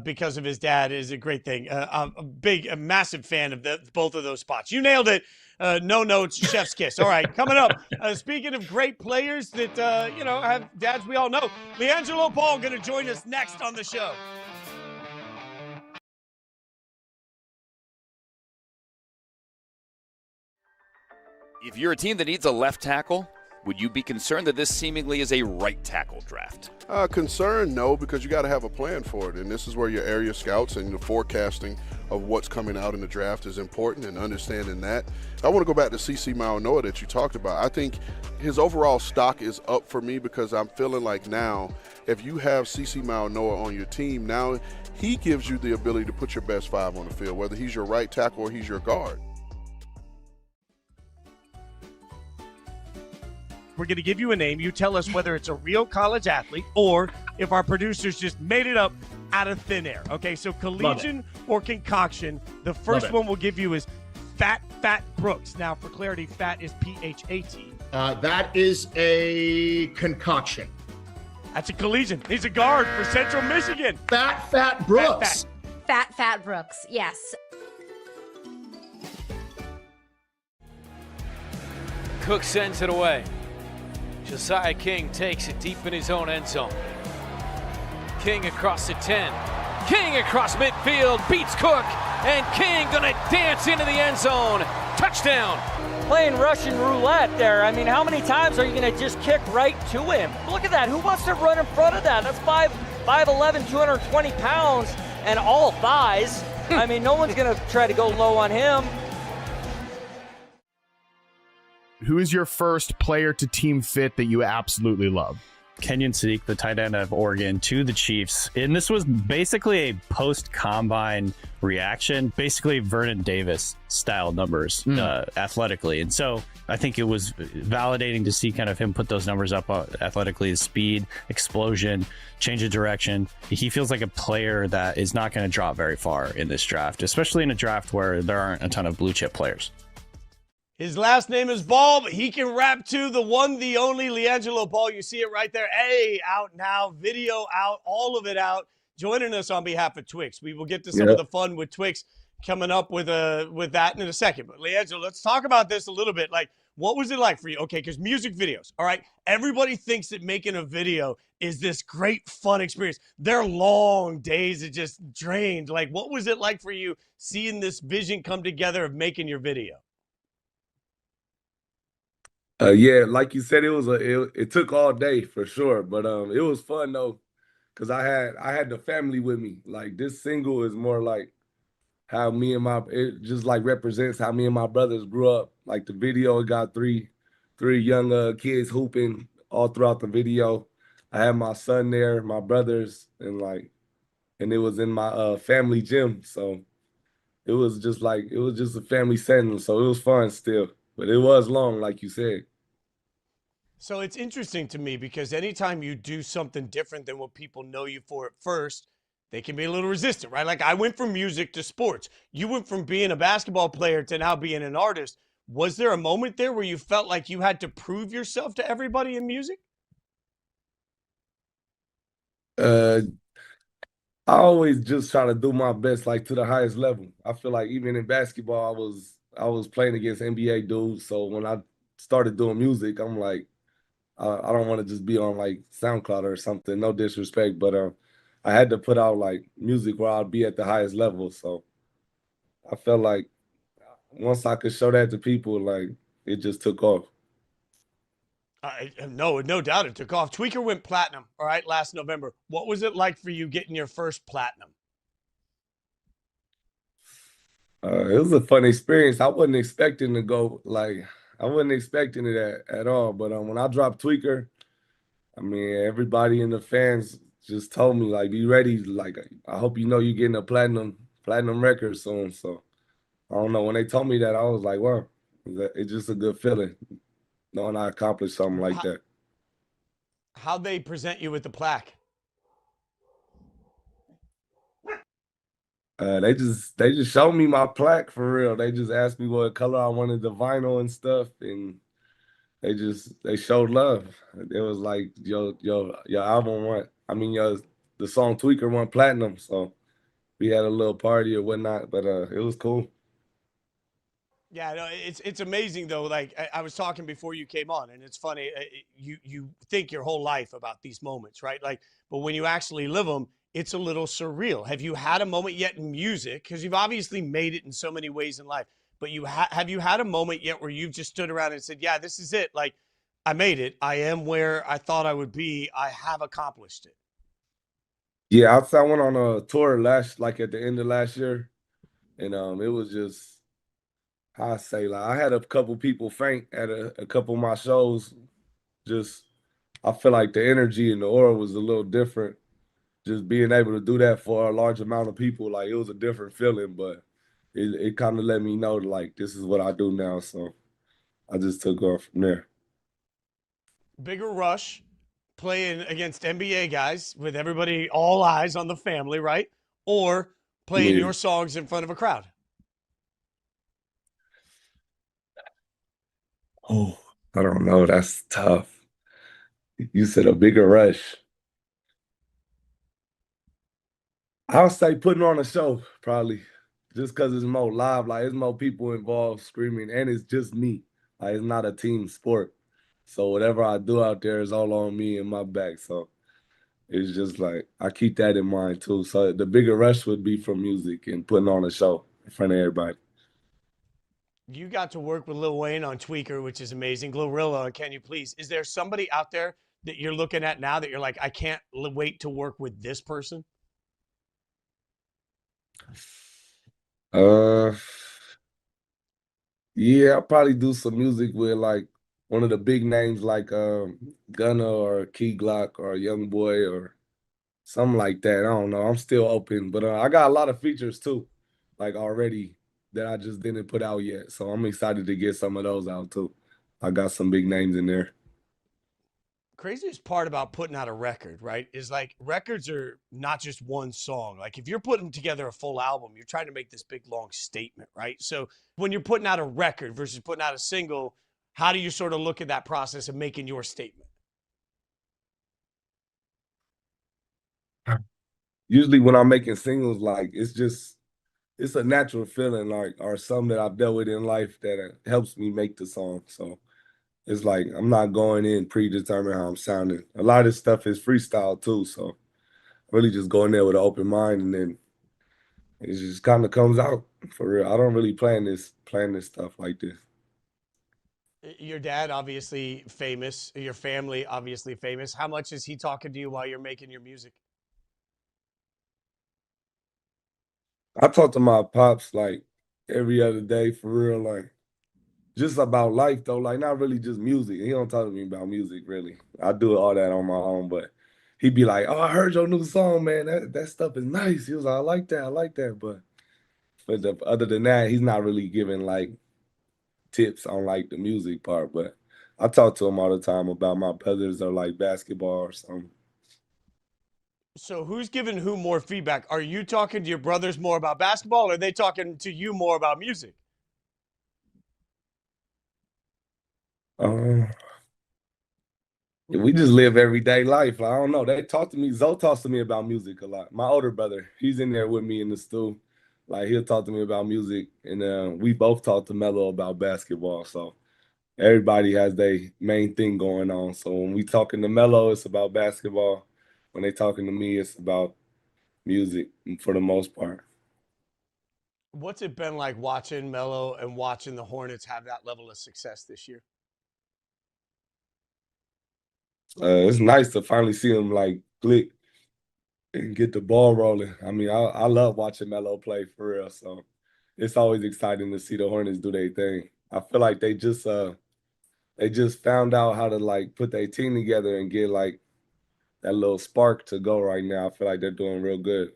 because of his dad is a great thing. I'm a massive fan of both of those spots. You nailed it. No notes, chef's kiss. All right, coming up. Speaking of great players that have dads we all know, Liangelo Ball going to join us next on the show. If you're a team that needs a left tackle, would you be concerned that this seemingly is a right tackle draft? Concerned, no, because you got to have a plan for it. And this is where your area scouts and the forecasting of what's coming out in the draft is important, and understanding that. I want to go back to CeCe Mauanoa that you talked about. I think his overall stock is up for me because I'm feeling like now if you have CeCe Mauanoa on your team, now he gives you the ability to put your best five on the field, whether he's your right tackle or he's your guard. We're going to give you a name. You tell us whether it's a real college athlete or if our producers just made it up out of thin air. Okay, so collegian or concoction. The first one we'll give you is Fat Brooks. Now, for clarity, fat is P-H-A-T. That is a concoction. That's a collegian. He's a guard for Central Michigan. Fat Brooks. Fat Brooks, yes. Cook sends it away. Josiah King takes it deep in his own end zone. King across the 10. King across midfield, beats Cook, and King gonna dance into the end zone. Touchdown. Playing Russian roulette there. I mean, how many times are you gonna just kick right to him? Look at that, who wants to run in front of that? That's 5'11", 220 pounds, and all thighs. I mean, no one's gonna try to go low on him. Who is your first player to team fit that you absolutely love? Kenyon Sadiq, the tight end of Oregon, to the Chiefs. And this was basically a post-combine reaction, basically Vernon Davis style numbers athletically. And so I think it was validating to see kind of him put those numbers up athletically, his speed, explosion, change of direction. He feels like a player that is not going to drop very far in this draft, especially in a draft where there aren't a ton of blue chip players. His last name is Ball, but he can rap too. The one, the only Liangelo Ball. You see it right there. Hey, out now. Video out. All of it out. Joining us on behalf of Twix. We will get to some of the fun with Twix coming up with that in a second. But Liangelo, let's talk about this a little bit. Like, what was it like for you? Okay, because music videos, all right? Everybody thinks that making a video is this great, fun experience. They're long days that just drained. Like, what was it like for you seeing this vision come together of making your video? Yeah, like you said, it took all day for sure, but it was fun though, cause I had the family with me. Like this single is more like how it just like represents how me and my brothers grew up. Like the video got three young kids hooping all throughout the video. I had my son there, my brothers, and it was in my family gym, so it was just a family setting. So it was fun still. But it was long, like you said. So it's interesting to me because anytime you do something different than what people know you for at first, they can be a little resistant, right? Like I went from music to sports. You went from being a basketball player to now being an artist. Was there a moment there where you felt like you had to prove yourself to everybody in music? I always just try to do my best, like to the highest level. I feel like even in basketball, I was playing against NBA dudes. So when I started doing music, I'm like, I don't want to just be on like SoundCloud or something. No disrespect, but I had to put out like music where I'd be at the highest level. So I felt like once I could show that to people, like it just took off. No doubt it took off. Tweaker went platinum, all right, last November. What was it like for you getting your first platinum? It was a fun experience. I wasn't expecting to go I wasn't expecting it at all. But when I dropped Tweaker, I mean, everybody in the fans just told me, like, be ready. Like, I hope you know you're getting a platinum record soon. So, I don't know. When they told me that, I was like, wow, it's just a good feeling. knowing I accomplished something like that. How'd they present you with the plaque? They just showed me my plaque for real. They just asked me what color I wanted the vinyl and stuff, and they showed love. It was like your album went. I mean the song Tweaker went platinum, so we had a little party or whatnot. But it was cool. Yeah, no, it's amazing though. Like I was talking before you came on, and it's funny. You think your whole life about these moments, right? Like, but when you actually live them, it's a little surreal. Have you had a moment yet in music? Because you've obviously made it in so many ways in life. But have you had a moment yet where you've just stood around and said, "Yeah, this is it. Like, I made it. I am where I thought I would be. I have accomplished it." Yeah, I went on a tour like at the end of last year, and it was just. I say, like, I had a couple people faint at a couple of my shows. Just, I feel like the energy and the aura was a little different. Just being able to do that for a large amount of people, like, it was a different feeling, but it kind of let me know, like, this is what I do now. So I just took off from there. Bigger rush, playing against NBA guys with everybody, all eyes on the family, right? Or playing your songs in front of a crowd. Oh, I don't know. That's tough. You said a bigger rush. I'll say putting on a show, probably. Just because it's more live, like, it's more people involved screaming, and it's just me. Like, it's not a team sport. So whatever I do out there is all on me and my back. So it's just like, I keep that in mind, too. So the bigger rush would be for music and putting on a show in front of everybody. You got to work with Lil Wayne on Tweaker, which is amazing. Glorilla on Can You Please. Is there somebody out there that you're looking at now that you're like, I can't wait to work with this person? Yeah, I'll probably do some music with like one of the big names like Gunna or Key Glock or Young Boy or something like that. I don't know. I'm still open, but I got a lot of features too, like already that I just didn't put out yet. So I'm excited to get some of those out too. I got some big names in there. Craziest part about putting out a record, right, is like records are not just one song. Like if you're putting together a full album, you're trying to make this big long statement, right? So when you're putting out a record versus putting out a single, how do you sort of look at that process of making your statement? Usually when I'm making singles, like it's a natural feeling, like, or something that I've dealt with in life that helps me make the song. So it's like I'm not going in predetermined how I'm sounding. A lot of this stuff is freestyle too, so really just go in there with an open mind, and then it just kind of comes out for real. I don't really plan this stuff like this. Your dad obviously famous, your family obviously famous. How much is he talking to you while you're making your music? I talk to my pops like every other day for real, like just about life though, like not really just music. He don't talk to me about music really. I do all that on my own, but he'd be like, "Oh, I heard your new song, man. That stuff is nice." He was like, "I like that." But other than that, he's not really giving like tips on like the music part. But I talk to him all the time about my brothers or like basketball or something. So who's giving who more feedback? Are you talking to your brothers more about basketball, or are they talking to you more about music? We just live everyday life. I don't know. They talk to me. Zoe talks to me about music a lot. My older brother, he's in there with me in the stool. Like he'll talk to me about music, and we both talk to Melo about basketball. So everybody has their main thing going on. So when we talking to Melo, it's about basketball. When they talking to me, it's about music for the most part. What's it been like watching Melo and watching the Hornets have that level of success this year? It's nice to finally see him like click and get the ball rolling. I mean, I love watching Melo play for real. So it's always exciting to see the Hornets do their thing. I feel like they just found out how to like put their team together and get like that little spark to go right now. I feel like they're doing real good.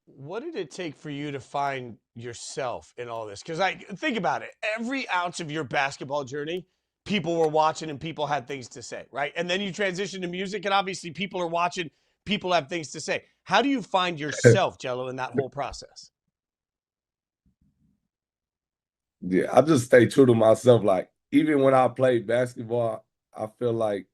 What did it take for you to find yourself in all this? Because think about it. Every ounce of your basketball journey, people were watching and people had things to say, right? And then you transition to music, and obviously people are watching, people have things to say. How do you find yourself, Gelo, in that whole process? Yeah, I just stay true to myself. Like, even when I played basketball, I feel like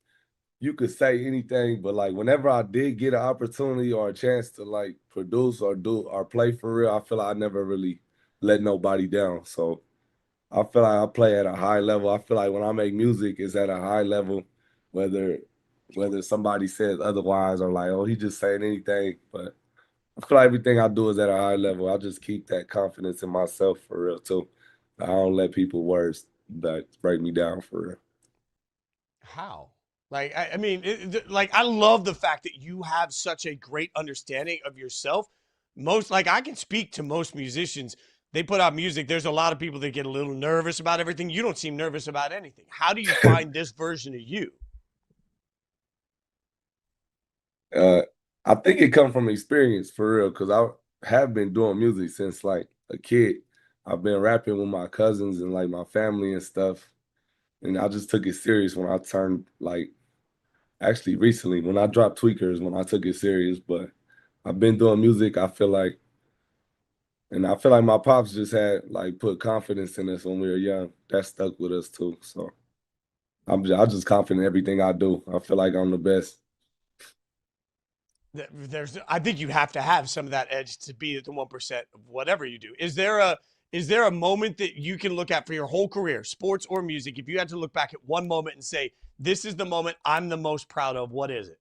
you could say anything, but like whenever I did get an opportunity or a chance to like produce or do or play for real, I feel like I never really let nobody down. So I feel like I play at a high level. I feel like when I make music, it's at a high level, whether somebody says otherwise or like, oh, he just saying anything. But I feel like everything I do is at a high level. I just keep that confidence in myself for real too. I don't let people words that break me down for real. How? Like, I mean, I love the fact that you have such a great understanding of yourself. I can speak to most musicians. They put out music. There's a lot of people that get a little nervous about everything. You don't seem nervous about anything. How do you find this version of you? I think it comes from experience for real, because I have been doing music since like a kid. I've been rapping with my cousins and like my family and stuff. And I just took it serious when I turned like, actually recently when I dropped Tweakers, when I took it serious. But I've been doing music. I feel like my pops just had like put confidence in us when we were young. That stuck with us too. So I'm just confident in everything I do. I feel like I'm the best. I think you have to have some of that edge to be at the 1% of whatever you do. Is there a moment that you can look at for your whole career, sports or music, if you had to look back at one moment and say, this is the moment I'm the most proud of, what is it?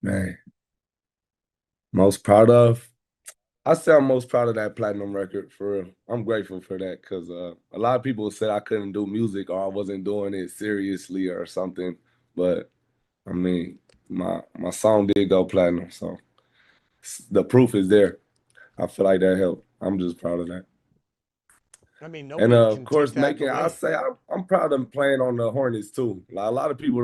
Man, most proud of? I say I'm most proud of that platinum record, for real. I'm grateful for that, because a lot of people said I couldn't do music or I wasn't doing it seriously or something. But, I mean, my song did go platinum, so the proof is there. I feel like that helped. I'm just proud of that. I mean, and of course, I'm proud of playing on the Hornets too. Like, a lot of people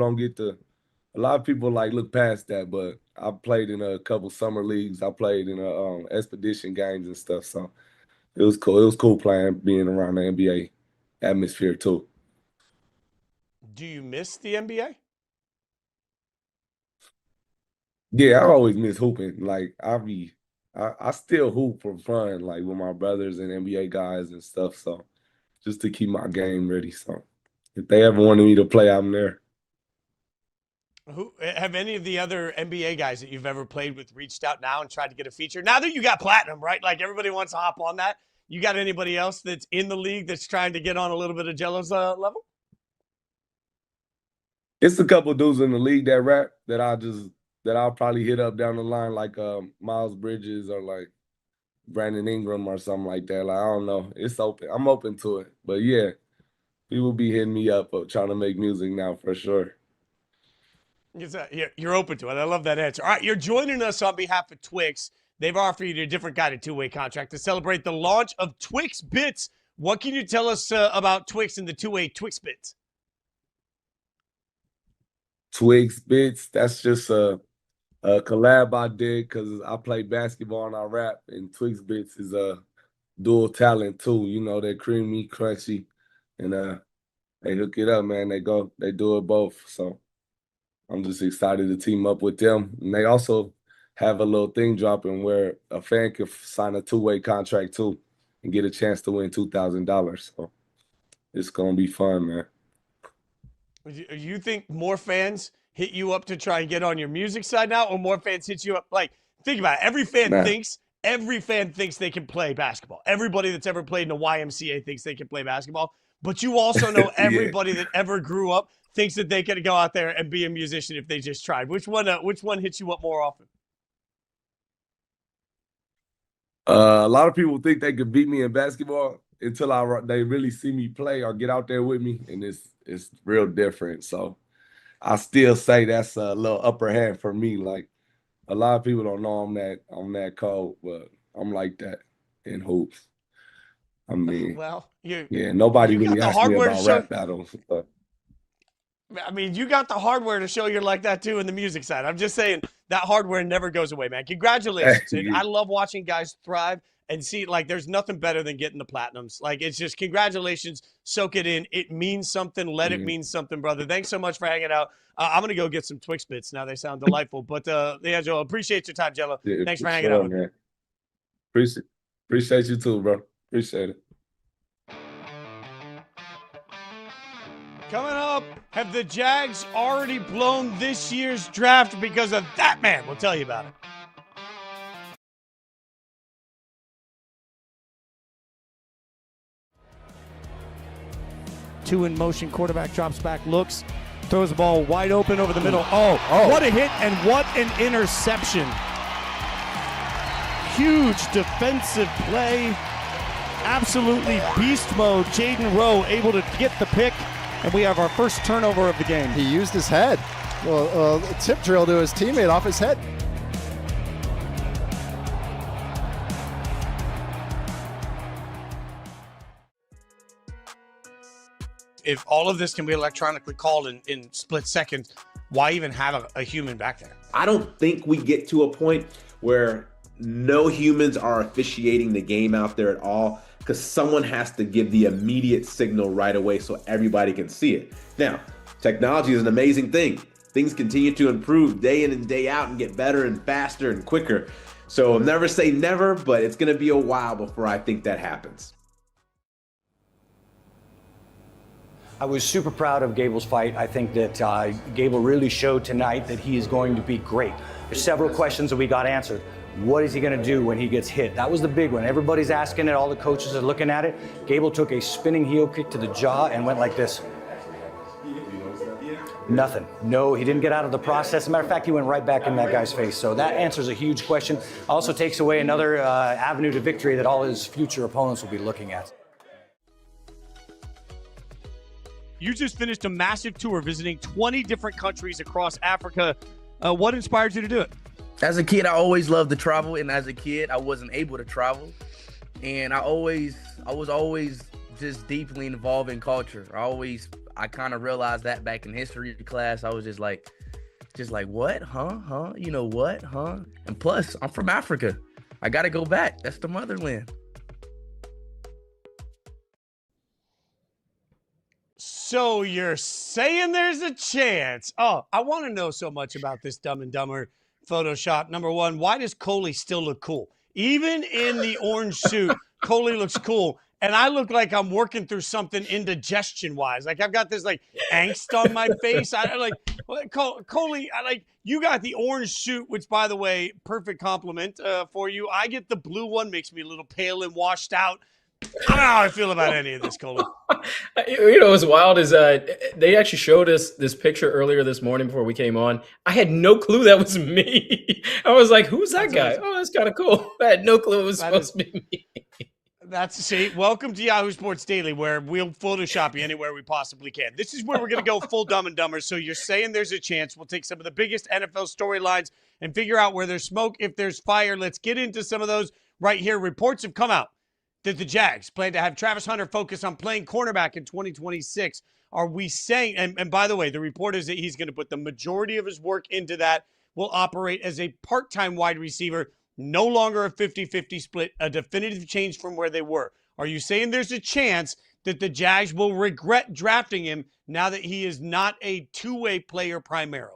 like look past that, but I played in a couple summer leagues. I played in expedition games and stuff. So it was cool. It was cool being around the NBA atmosphere too. Do you miss the NBA? Yeah, I always miss hooping. Like, I still hoop for fun, like with my brothers and NBA guys and stuff. So just to keep my game ready. So if they ever wanted me to play, I'm there. Who have any of the other NBA guys that you've ever played with reached out now and tried to get a feature? Now that you got platinum, right? Like, everybody wants to hop on that. You got anybody else that's in the league that's trying to get on a little bit of Gelo's level? It's a couple dudes in the league that rap that I'll probably hit up down the line, like Miles Bridges or like Brandon Ingram or something like that. Like, I don't know. It's open. I'm open to it. But yeah, people be hitting me up trying to make music now for sure. You're open to it. I love that answer. All right, you're joining us on behalf of Twix. They've offered you a different kind of two-way contract to celebrate the launch of Twix Bits. What can you tell us about Twix and the two-way Twix Bits? Twix Bits, that's just a collab I did because I play basketball and I rap, and Twix Bits is a dual talent too. You know, they're creamy, crunchy, and they hook it up, man. They do it both. So I'm just excited to team up with them. And they also have a little thing dropping where a fan can sign a two-way contract too and get a chance to win $2,000. So it's gonna be fun, man. You think more fans hit you up to try and get on your music side now, or more fans hit you up? Like, think about it. Every fan thinks they can play basketball. Everybody that's ever played in a YMCA thinks they can play basketball. But you also know everybody that ever grew up thinks that they could go out there and be a musician if they just tried. Which one hits you up more often? A lot of people think they could beat me in basketball until they really see me play or get out there with me, and it's real different. So I still say that's a little upper hand for me. Like, a lot of people don't know I'm that cold, but I'm like that in hoops. I mean, nobody really asked me about rap battles. But. I mean, you got the hardware to show you're like that too in the music side. I'm just saying that hardware never goes away, man. Congratulations. And I love watching guys thrive and see, like, there's nothing better than getting the platinums. Like, it's just congratulations. Soak it in. It means something. Let it mean something, brother. Thanks so much for hanging out. I'm going to go get some Twix Bits now. They sound delightful. But, Liangelo, appreciate your time, Gelo. Yeah, thanks for hanging out. Man. Appreciate you too, bro. Appreciate it. Coming up, have the Jags already blown this year's draft because of that man? We'll tell you about it. Two in motion, quarterback drops back, looks, throws the ball wide open over the middle. Oh, what a hit and what an interception. Huge defensive play. Absolutely beast mode. Jaden Rowe able to get the pick, and we have our first turnover of the game. He used his head. Well, a tip drill to his teammate off his head. If all of this can be electronically called in split seconds, why even have a human back there? I don't think we get to a point where no humans are officiating the game out there at all, because someone has to give the immediate signal right away so everybody can see it. Now, technology is an amazing thing. Things continue to improve day in and day out and get better and faster and quicker. So I'll never say never, but it's going to be a while before I think that happens. I was super proud of Gable's fight. I think that Gable really showed tonight that he is going to be great. There's several questions that we got answered. What is he going to do when he gets hit? That was the big one. Everybody's asking it. All the coaches are looking at it. Gable took a spinning heel kick to the jaw and went like this. Nothing. No, he didn't get out of the process. As a matter of fact, he went right back in that guy's face. So that answers a huge question. Also takes away another avenue to victory that all his future opponents will be looking at. You just finished a massive tour visiting 20 different countries across Africa. What inspired you to do it? As a kid, I always loved to travel, and as a kid, I wasn't able to travel. And I was always just deeply involved in culture. I kind of realized that back in history class. I was just like, what? Huh? You know what? Huh? And plus, I'm from Africa. I got to go back. That's the motherland. So you're saying there's a chance. Oh, I want to know so much about this Dumb and Dumber Photoshop. Number one, why does Coley still look cool? Even in the orange suit, Coley looks cool. And I look like I'm working through something indigestion-wise. Like, I've got this, like, angst on my face. Coley, you got the orange suit, which, by the way, perfect compliment for you. I get the blue one, makes me a little pale and washed out. I don't know how I feel about any of this, Coley. You know what's wild is they actually showed us this picture earlier this morning before we came on. I had no clue that was me. I was like, who's that guy? Amazing. Oh, that's kind of cool. I had no clue it was supposed to be me. Welcome to Yahoo Sports Daily, where we'll Photoshop you anywhere we possibly can. This is where we're going to go full Dumb and Dumber. So you're saying there's a chance. We'll take some of the biggest NFL storylines and figure out where there's smoke, if there's fire. Let's get into some of those right here. Reports have come out that the Jags plan to have Travis Hunter focus on playing cornerback in 2026. Are we saying, and by the way, the report is that he's going to put the majority of his work into that, will operate as a part-time wide receiver, no longer a 50-50 split, a definitive change from where they were. Are you saying there's a chance that the Jags will regret drafting him now that he is not a two-way player primarily?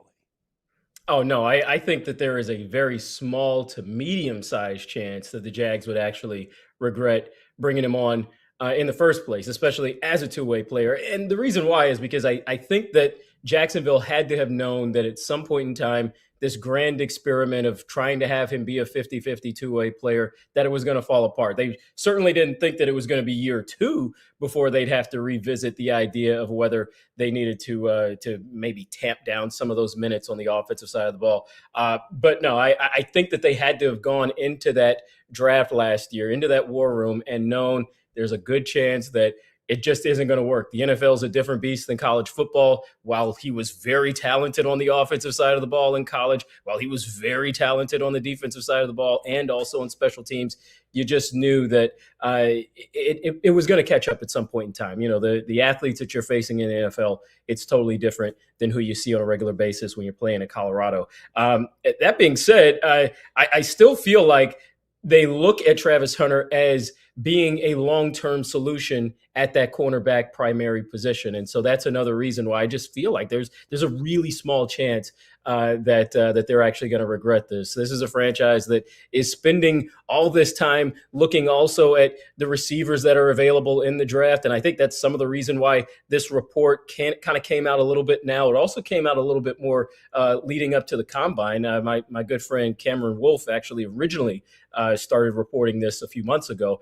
Oh, no, I think that there is a very small to medium-sized chance that the Jags would actually regret bringing him on in the first place, especially as a two-way player. And the reason why is because I think that Jacksonville had to have known that at some point in time, this grand experiment of trying to have him be a 50-50 two-way player, that it was going to fall apart. They certainly didn't think that it was going to be year two before they'd have to revisit the idea of whether they needed to maybe tamp down some of those minutes on the offensive side of the ball. But no, I think that they had to have gone into that draft last year, into that war room, and known there's a good chance that it just isn't going to work. The NFL is a different beast than college football. While he was very talented on the offensive side of the ball in college, while he was very talented on the defensive side of the ball and also on special teams, you just knew that it was going to catch up at some point in time. You know, the athletes that you're facing in the NFL, it's totally different than who you see on a regular basis when you're playing in Colorado. That being said, I still feel like they look at Travis Hunter as being a long-term solution at that cornerback primary position. And so that's another reason why I just feel like there's a really small chance that they're actually going to regret this. This is a franchise that is spending all this time looking also at the receivers that are available in the draft. And I think that's some of the reason why this report kind of came out a little bit now. It also came out a little bit more leading up to the combine. My good friend Cameron Wolf actually originally started reporting this a few months ago.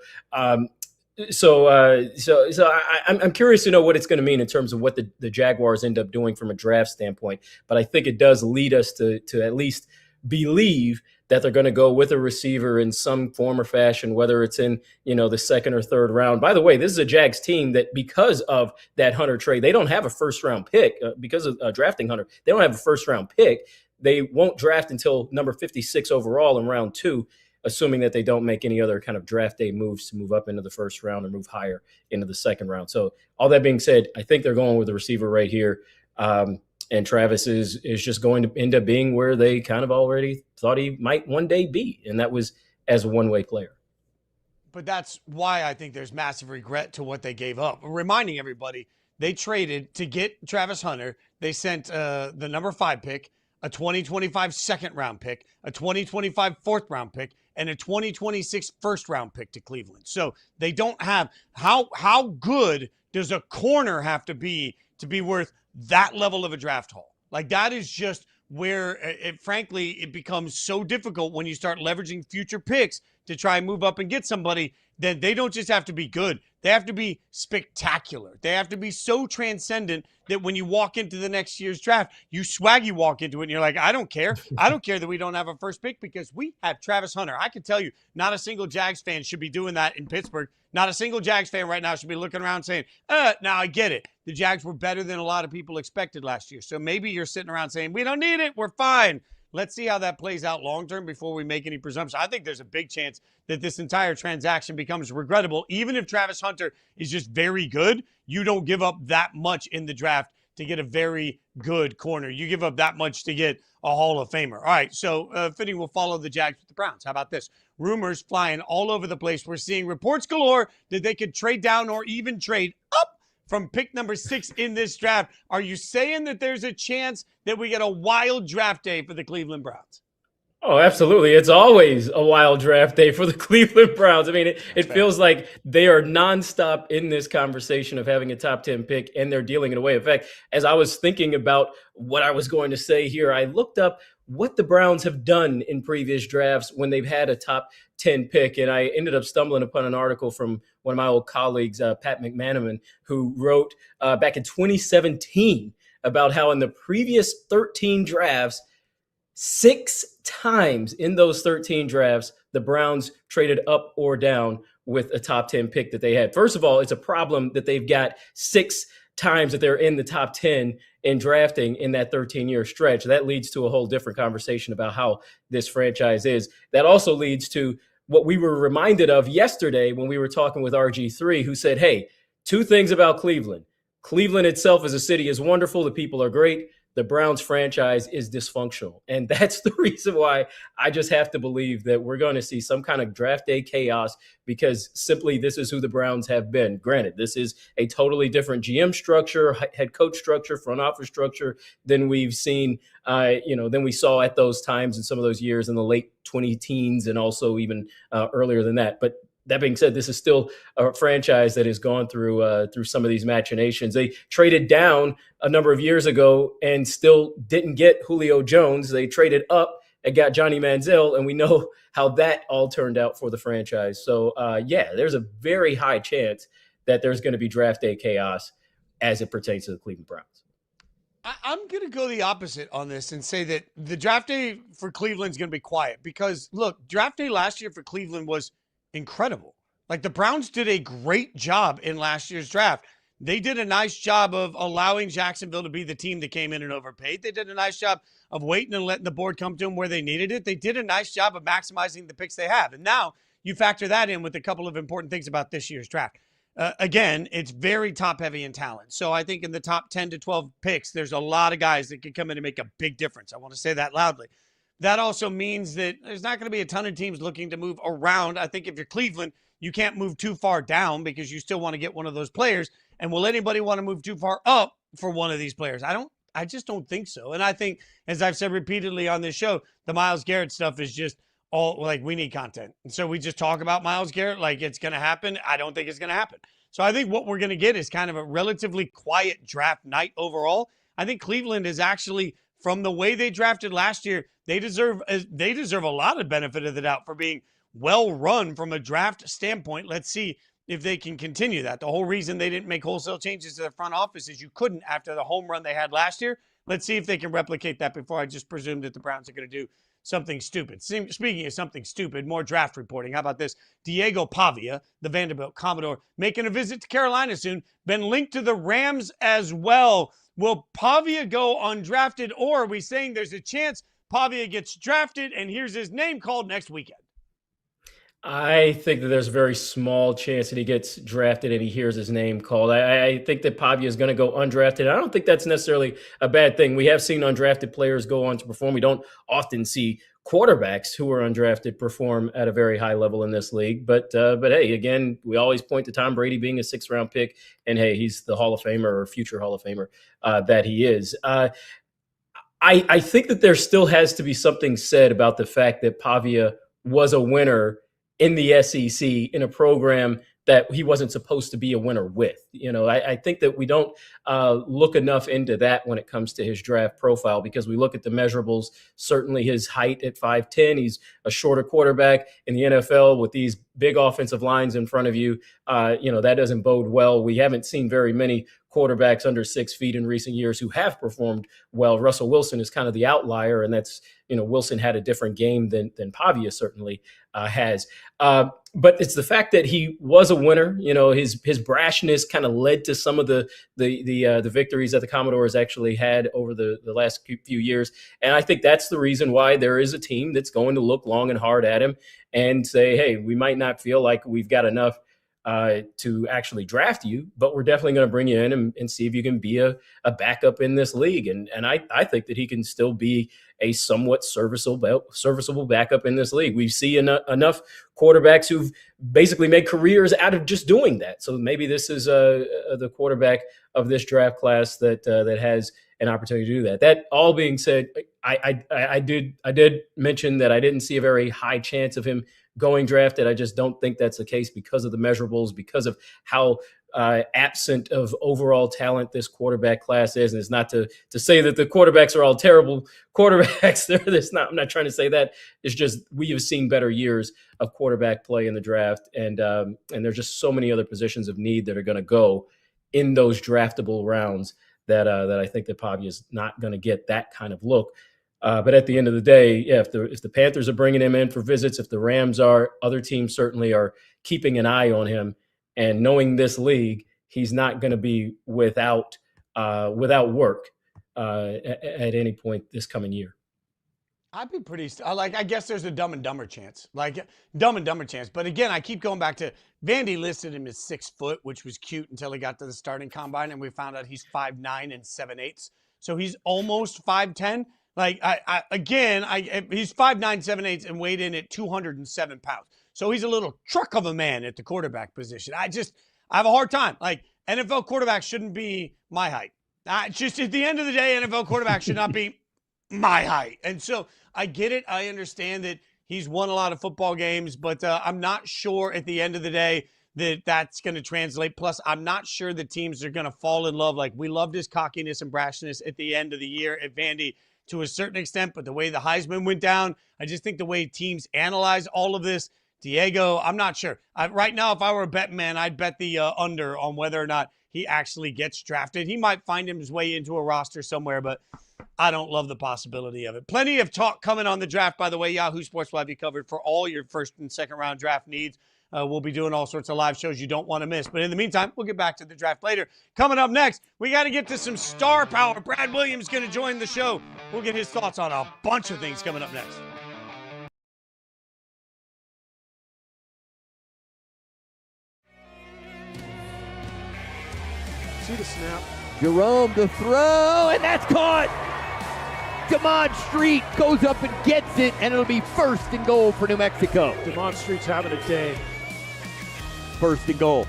So I'm curious to know what it's going to mean in terms of what the Jaguars end up doing from a draft standpoint. But I think it does lead us to at least believe that they're going to go with a receiver in some form or fashion, whether it's in, the second or third round. By the way, this is a Jags team that, because of that Hunter trade, they don't have a first round pick because of drafting Hunter. They don't have a first round pick. They won't draft until number 56 overall in round 2. Assuming that they don't make any other kind of draft day moves to move up into the first round or move higher into the second round. So all that being said, I think they're going with the receiver right here. And Travis is just going to end up being where they kind of already thought he might one day be. And that was as a one-way player. But that's why I think there's massive regret to what they gave up. Reminding everybody, they traded to get Travis Hunter. They sent the number 5 pick, a 2025 second round pick, a 2025 fourth round pick, and a 2026 first round pick to Cleveland. So they don't have how good does a corner have to be worth that level of a draft haul? Like, that is just where frankly it becomes so difficult when you start leveraging future picks to try and move up and get somebody. Then they don't just have to be good. They have to be spectacular. They have to be so transcendent that when you walk into the next year's draft, you swaggy walk into it and you're like, I don't care. I don't care that we don't have a first pick because we have Travis Hunter. I can tell you, not a single Jags fan should be doing that in Pittsburgh. Not a single Jags fan right now should be looking around saying, now I get it. The Jags were better than a lot of people expected last year. So maybe you're sitting around saying, we don't need it. We're fine. Let's see how that plays out long-term before we make any presumptions. I think there's a big chance that this entire transaction becomes regrettable. Even if Travis Hunter is just very good, you don't give up that much in the draft to get a very good corner. You give up that much to get a Hall of Famer. All right, so fitting will follow the Jags with the Browns. How about this? Rumors flying all over the place. We're seeing reports galore that they could trade down or even trade up from pick number 6 in this draft. Are you saying that there's a chance that we get a wild draft day for the Cleveland Browns? Oh, absolutely. It's always a wild draft day for the Cleveland Browns. I mean, it feels like they are nonstop in this conversation of having a top 10 pick, and they're dealing it away. In fact, as I was thinking about what I was going to say here, I looked up what the Browns have done in previous drafts when they've had a top 10 pick. And I ended up stumbling upon an article from one of my old colleagues, Pat McManaman, who wrote back in 2017 about how in the previous 13 drafts, 6 times in those 13 drafts, the Browns traded up or down with a top 10 pick that they had. First of all, it's a problem that they've got 6 times that they're in the top 10 in drafting in that 13-year stretch. That leads to a whole different conversation about how this franchise is. That also leads to what we were reminded of yesterday when we were talking with RG3, who said, hey, 2 things about Cleveland. Cleveland itself as a city is wonderful. The people are great. The Browns franchise is dysfunctional. And that's the reason why I just have to believe that we're going to see some kind of draft day chaos, because simply this is who the Browns have been. Granted, this is a totally different GM structure, head coach structure, front office structure than we've seen, than we saw at those times in some of those years in the late 2010s and also even earlier than that. But that being said, this is still a franchise that has gone through some of these machinations. They traded down a number of years ago and still didn't get Julio Jones. They traded up and got Johnny Manziel, and we know how that all turned out for the franchise. So, there's a very high chance that there's going to be draft day chaos as it pertains to the Cleveland Browns. I'm going to go the opposite on this and say that the draft day for Cleveland is going to be quiet because, look, draft day last year for Cleveland was incredible. Like, the Browns did a great job in last year's draft. They did a nice job of allowing Jacksonville to be the team that came in and overpaid. They did a nice job of waiting and letting the board come to them where they needed it. They did a nice job of maximizing the picks they have. And now you factor that in with a couple of important things about this year's draft. Again, it's very top-heavy in talent. So I think in the top 10 to 12 picks, there's a lot of guys that can come in and make a big difference. I want to say that loudly. That also means that there's not going to be a ton of teams looking to move around. I think if you're Cleveland, you can't move too far down because you still want to get one of those players. And will anybody want to move too far up for one of these players? I just don't think so. And I think, as I've said repeatedly on this show, the Myles Garrett stuff is just all like, we need content. And so we just talk about Myles Garrett like it's going to happen. I don't think it's going to happen. So I think what we're going to get is kind of a relatively quiet draft night overall. I think Cleveland is actually, from the way they drafted last year, they deserve a lot of benefit of the doubt for being well run from a draft standpoint. Let's see if they can continue that. The whole reason they didn't make wholesale changes to the front office is you couldn't after the home run they had last year. Let's see if they can replicate that before I just presume that the Browns are going to do something stupid. Speaking of something stupid, more draft reporting. How about this? Diego Pavia, the Vanderbilt Commodore, making a visit to Carolina soon. Been linked to the Rams as well. Will Pavia go undrafted, or are we saying there's a chance Pavia gets drafted and here's his name called next weekend? I think that there's a very small chance that he gets drafted and he hears his name called. I think that Pavia is going to go undrafted. I don't think that's necessarily a bad thing. We have seen undrafted players go on to perform. We don't often see quarterbacks who are undrafted perform at a very high level in this league. But hey, again, we always point to Tom Brady being a 6th-round pick, and hey, he's the Hall of Famer or future Hall of Famer that he is. I think that there still has to be something said about the fact that Pavia was a winner in the SEC in a program that he wasn't supposed to be a winner with. You know, I think that we don't look enough into that when it comes to his draft profile, because we look at the measurables. Certainly his height at 5'10", he's a shorter quarterback in the NFL with these big offensive lines in front of you. That doesn't bode well. We haven't seen very many quarterbacks under 6 feet in recent years who have performed well. Russell Wilson is kind of the outlier, and that's, Wilson had a different game than Pavia certainly has. But it's the fact that he was a winner. His brashness kind of led to some of the victories that the Commodores actually had over the last few years. And I think that's the reason why there is a team that's going to look long and hard at him and say, hey, we might not feel like we've got enough to actually draft you, but we're definitely going to bring you in and see if you can be a backup in this league. And I think that he can still be a somewhat serviceable backup in this league. We see enough quarterbacks who've basically made careers out of just doing that. So maybe this is the quarterback of this draft class that has an opportunity to do that. That all being said, I did mention that I didn't see a very high chance of him going drafted. I just don't think that's the case because of the measurables, because of how absent of overall talent this quarterback class is. And it's not to say that the quarterbacks are all terrible quarterbacks. I'm not trying to say that. It's just we have seen better years of quarterback play in the draft, and there's just so many other positions of need that are going to go in those draftable rounds that I think that Pavia is not going to get that kind of look. But at the end of the day, yeah, if the Panthers are bringing him in for visits, if the Rams are, other teams certainly are keeping an eye on him. And knowing this league, he's not going to be without work at any point this coming year. I'd be pretty I guess there's a Dumb and Dumber chance, But again, I keep going back to Vandy listed him as 6 foot, which was cute until he got to the starting combine, and we found out he's 5'9" and 7/8, so he's almost 5'10". He's 5'9", 7/8", and weighed in at 207 pounds. So he's a little truck of a man at the quarterback position. I have a hard time. NFL quarterbacks shouldn't be my height. Just at the end of the day, NFL quarterbacks should not be my height. And so I get it. I understand that he's won a lot of football games, but I'm not sure at the end of the day that that's going to translate. Plus, I'm not sure the teams are going to fall in love. We loved his cockiness and brashness at the end of the year at Vandy to a certain extent, but the way the Heisman went down, I just think the way teams analyze all of this, Diego, I'm not sure. Right now, if I were a betting man, I'd bet the under on whether or not he actually gets drafted. He might find his way into a roster somewhere, but I don't love the possibility of it. Plenty of talk coming on the draft, by the way. Yahoo Sports will have you covered for all your first and second round draft needs. We'll be doing all sorts of live shows you don't want to miss. But in the meantime, we'll get back to the draft later. Coming up next, we got to get to some star power. Brad Williams going to join the show. We'll get his thoughts on a bunch of things coming up next. See the snap. Jerome to throw, and that's caught. Damon Street goes up and gets it, and it'll be 1st and goal for New Mexico. Damon Street's having a day. 1st and goal.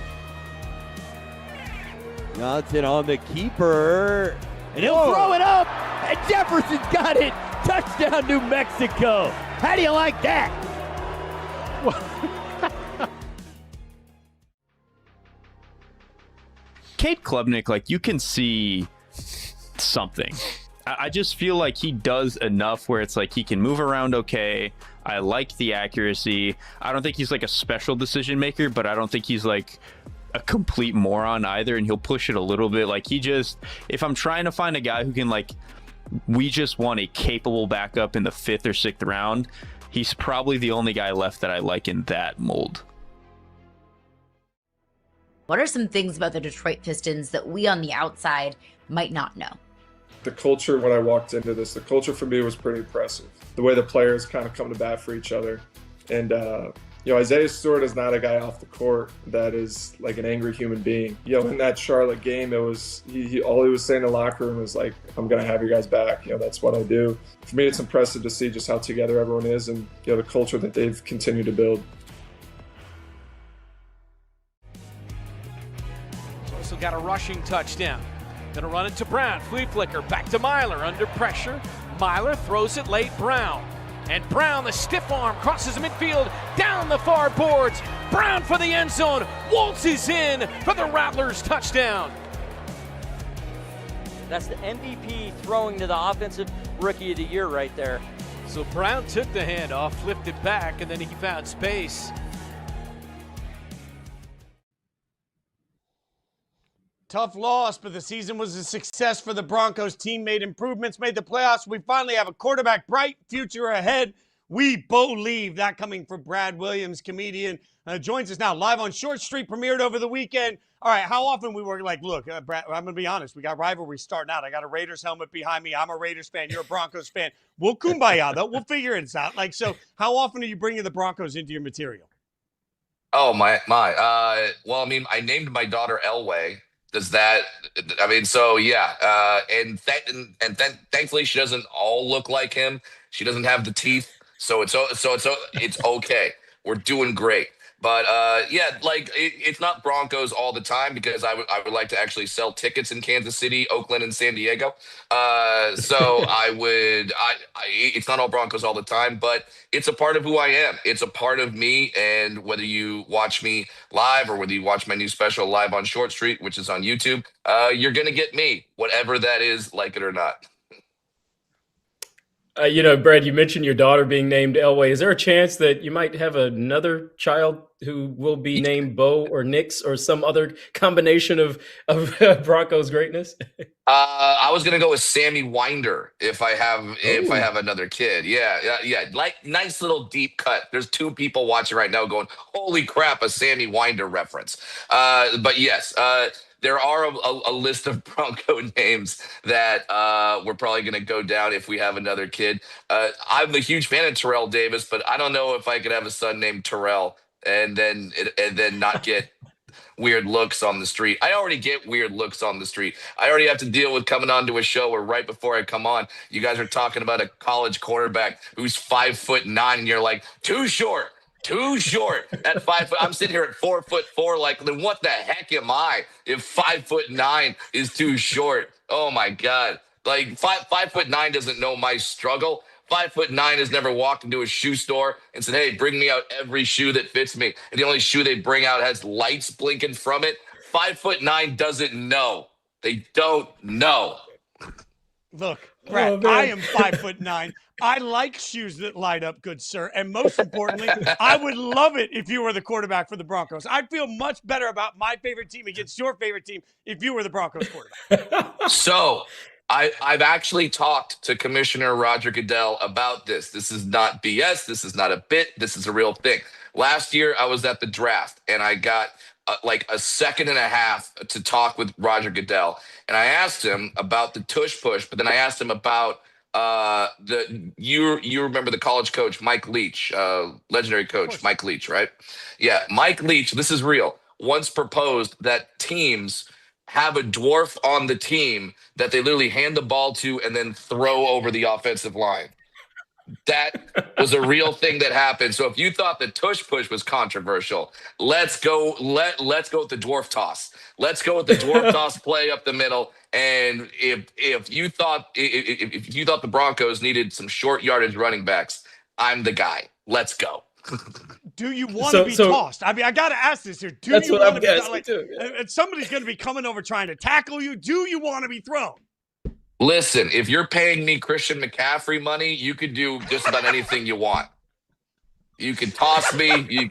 Johnson on the keeper, and he'll throw it up, and Jefferson's got it. Touchdown, New Mexico. How do you like that? Kate Klubnik, like, you can see something. I just feel like he does enough where it's like he can move around okay. I like the accuracy. I don't think he's like a special decision maker, but I don't think he's like a complete moron either, and he'll push it a little bit. Like, he just, if I'm trying to find a guy who can, like, we just want a capable backup in the 5th or 6th round, he's probably the only guy left that I like in that mold. What are some things about the Detroit Pistons that we on the outside might not know? The culture, when I walked into this, the culture for me was pretty impressive. The way the players kind of come to bat for each other. And, Isaiah Stewart is not a guy off the court that is like an angry human being. In that Charlotte game, it was all he was saying in the locker room was like, I'm going to have you guys back. That's what I do. For me, it's impressive to see just how together everyone is and, the culture that they've continued to build. Also got a rushing touchdown. Gonna run it to Brown, flea flicker, back to Myler, under pressure. Myler throws it late, Brown. And Brown, the stiff arm, crosses the midfield, down the far boards. Brown for the end zone, waltzes in for the Rattlers touchdown. That's the MVP throwing to the offensive rookie of the year right there. So Brown took the handoff, flipped it back, and then he found space. Tough loss, but the season was a success for the Broncos. Team made improvements, made the playoffs. We finally have a quarterback, bright future ahead. We believe. That coming from Brad Williams, comedian, joins us now live on Short Street, premiered over the weekend. All right, how often we were like, look, Brad, I'm going to be honest. We got rivalry starting out. I got a Raiders helmet behind me. I'm a Raiders fan. You're a Broncos fan. We'll kumbaya, though. We'll figure it out. Like, so how often are you bringing the Broncos into your material? Oh, my. Well, I mean, I named my daughter Elway. Does that, I mean, so yeah, and thankfully she doesn't all look like him. She doesn't have the teeth, so it's okay. We're doing great. But yeah, like it's not Broncos all the time because I would like to actually sell tickets in Kansas City, Oakland, and San Diego. So it's not all Broncos all the time, but it's a part of who I am. It's a part of me. And whether you watch me live or whether you watch my new special live on Short Street, which is on YouTube, you're gonna get me, whatever that is, like it or not. Brad, you mentioned your daughter being named Elway. Is there a chance that you might have another child who will be named Bo or Nix or some other combination of Broncos greatness? I was gonna go with Sammy Winder if I have another kid. Yeah. Like nice little deep cut. There's 2 people watching right now going, "Holy crap, a Sammy Winder reference." But yes. There are a list of Bronco names that we're probably going to go down if we have another kid. I'm a huge fan of Terrell Davis, but I don't know if I could have a son named Terrell and then not get weird looks on the street. I already get weird looks on the street. I already have to deal with coming onto a show where right before I come on, you guys are talking about a college quarterback who's 5'9", and you're like, too short at 5 foot. I'm sitting here at 4'4". Like, then what the heck am I if 5'9" is too short? Oh my God. Like 5'9" doesn't know my struggle. 5'9" has never walked into a shoe store and said, "Hey, bring me out every shoe that fits me." And the only shoe they bring out has lights blinking from it. 5'9" doesn't know. They don't know. Look, Brad, I am 5'9". I like shoes that light up, good sir. And most importantly, I would love it if you were the quarterback for the Broncos. I'd feel much better about my favorite team against your favorite team if you were the Broncos quarterback. So I've actually talked to Commissioner Roger Goodell about this. This is not BS. This is not a bit. This is a real thing. Last year, I was at the draft, and I got like a second and a half to talk with Roger Goodell. And I asked him about the tush push, but then I asked him about you remember the college coach Mike Leach, legendary coach Mike Leach, right? Yeah, Mike Leach, this is real, once proposed that teams have a dwarf on the team that they literally hand the ball to and then throw over the offensive line. That was a real thing that happened. So if you thought the tush push was controversial, let's go with the dwarf toss. Let's go with the dwarf toss play up the middle. And if you thought the Broncos needed some short yardage running backs, I'm the guy. Let's go. Do you want to be tossed? I mean, I got to ask this here. Do you want to be tossed? And somebody's going to be coming over trying to tackle you. Do you want to be thrown? Listen, if you're paying me Christian McCaffrey money, you could do just about anything you want. You can toss me. You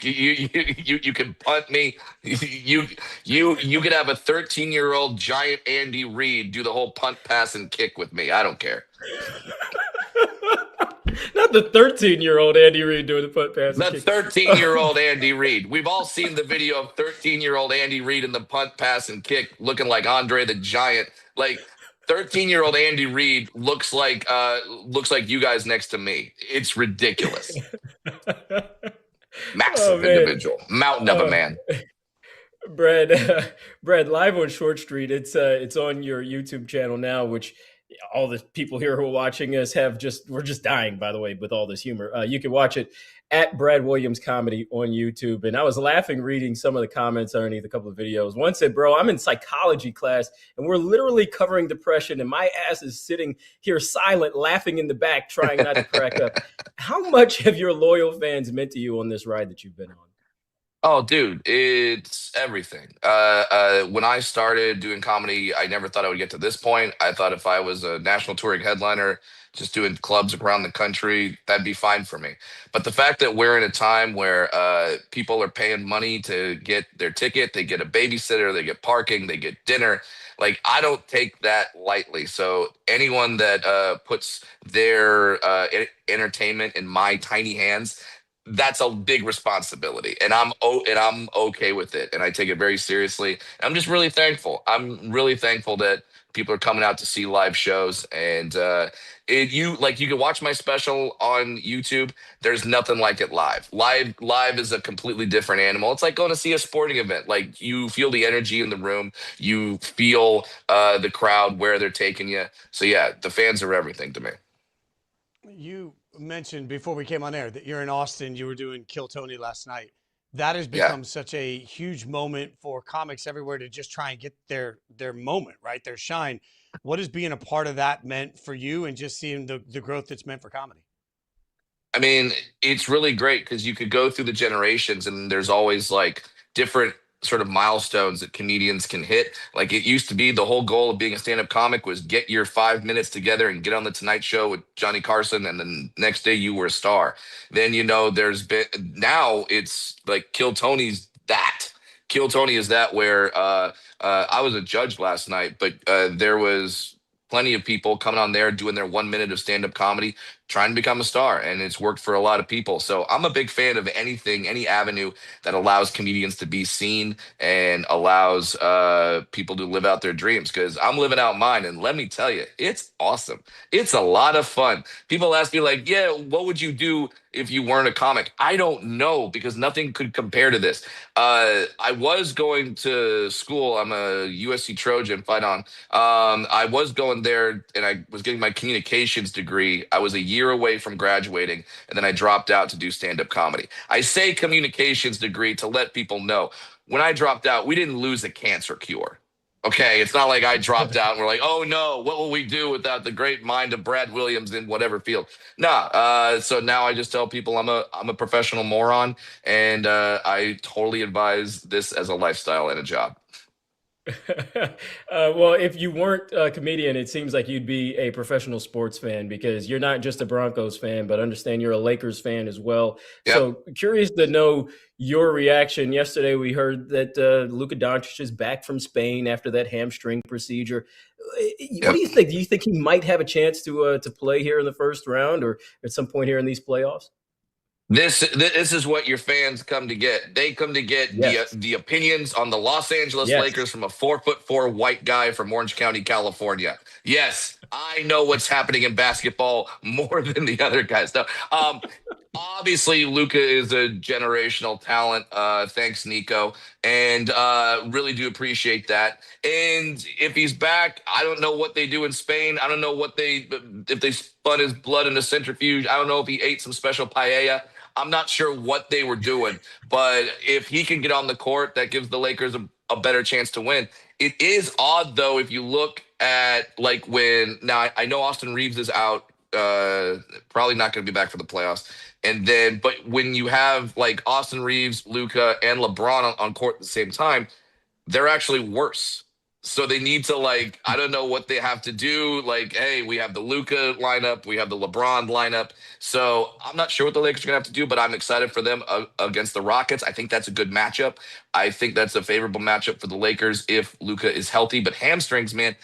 can punt me. You could have a 13-year-old giant Andy Reid do the whole punt, pass, and kick with me. I don't care. Not the 13-year-old Andy Reid doing the punt, pass, and The kick. 13-year-old Andy Reid. We've all seen the video of 13-year-old Andy Reid in the punt, pass, and kick, looking like Andre the Giant. Like 13-year-old Andy Reid looks like you guys next to me. It's ridiculous. Massive individual, mountain of a man. Brad, live on Short Street. It's on your YouTube channel now, which all the people here who are watching us we're just dying, by the way, with all this humor. You can watch it at Brad Williams Comedy on YouTube. And I was laughing reading some of the comments underneath a couple of videos. One said, bro, I'm in psychology class and we're literally covering depression and my ass is sitting here silent, laughing in the back, trying not to crack up. How much have your loyal fans meant to you on this ride that you've been on? Oh, dude, it's everything. When I started doing comedy, I never thought I would get to this point. I thought if I was a national touring headliner, just doing clubs around the country, that'd be fine for me. But the fact that we're in a time where people are paying money to get their ticket, they get a babysitter, they get parking, they get dinner, like I don't take that lightly. So anyone that puts their entertainment in my tiny hands, that's a big responsibility, and I'm okay with it, and I take it very seriously. I'm just really thankful. I'm really thankful that people are coming out to see live shows, and you can watch my special on YouTube. There's nothing like it live. Live is a completely different animal. It's like going to see a sporting event. Like you feel the energy in the room, you feel the crowd where they're taking you. So yeah, the fans are everything to me. You mentioned before we came on air that you're in Austin. You were doing Kill Tony last night. That has become such a huge moment for comics everywhere to just try and get their moment, right? Their shine. What has being a part of that meant for you and just seeing the growth it's meant for comedy? I mean, it's really great because you could go through the generations and there's always like different sort of milestones that comedians can hit. Like it used to be the whole goal of being a stand-up comic was get your 5 minutes together and get on the Tonight Show with Johnny Carson, and then next day you were a star. Then now it's like Kill Tony's that. Kill Tony is that where I was a judge last night, but there was plenty of people coming on there doing their 1 minute of stand-up comedy, trying to become a star, and it's worked for a lot of people. So I'm a big fan of any avenue that allows comedians to be seen and allows people to live out their dreams, because I'm living out mine, and let me tell you, it's awesome. It's a lot of fun. People ask me like, yeah, what would you do if you weren't a comic? I don't know, because nothing could compare to this. I was going to school. I'm a USC Trojan, fight on. I was going there and I was getting my communications degree. I was a year away from graduating, and then I dropped out to do stand-up comedy. I say communications degree to let people know when I dropped out, we didn't lose a cancer cure. Okay, it's not like I dropped out and we're like, oh no, what will we do without the great mind of Brad Williams in whatever field? So now I just tell people I'm a professional moron, and I totally advise this as a lifestyle and a job. Well, if you weren't a comedian, it seems like you'd be a professional sports fan, because you're not just a Broncos fan, but understand you're a Lakers fan as well. Yep. So curious to know your reaction. Yesterday, we heard that Luka Doncic is back from Spain after that hamstring procedure. What do you think? Do you think he might have a chance to play here in the first round or at some point here in these playoffs? This is what your fans come to get. They come to get the opinions on the Los Angeles Lakers from a 4'4" white guy from Orange County, California. Yes, I know what's happening in basketball more than the other guys. No, obviously, Luka is a generational talent. Thanks, Nico, and really do appreciate that. And if he's back, I don't know what they do in Spain. I don't know if they spun his blood in a centrifuge. I don't know if he ate some special paella. I'm not sure what they were doing, but if he can get on the court, that gives the Lakers a better chance to win. It is odd, though, if you look at like now I know Austin Reeves is out, probably not going to be back for the playoffs. But when you have like Austin Reeves, Luka, and LeBron on court at the same time, they're actually worse. So they need to I don't know what they have to do. Like, hey, we have the Luka lineup, we have the LeBron lineup. So I'm not sure what the Lakers are going to have to do, but I'm excited for them against the Rockets. I think that's a good matchup. I think that's a favorable matchup for the Lakers if Luka is healthy. But hamstrings, man,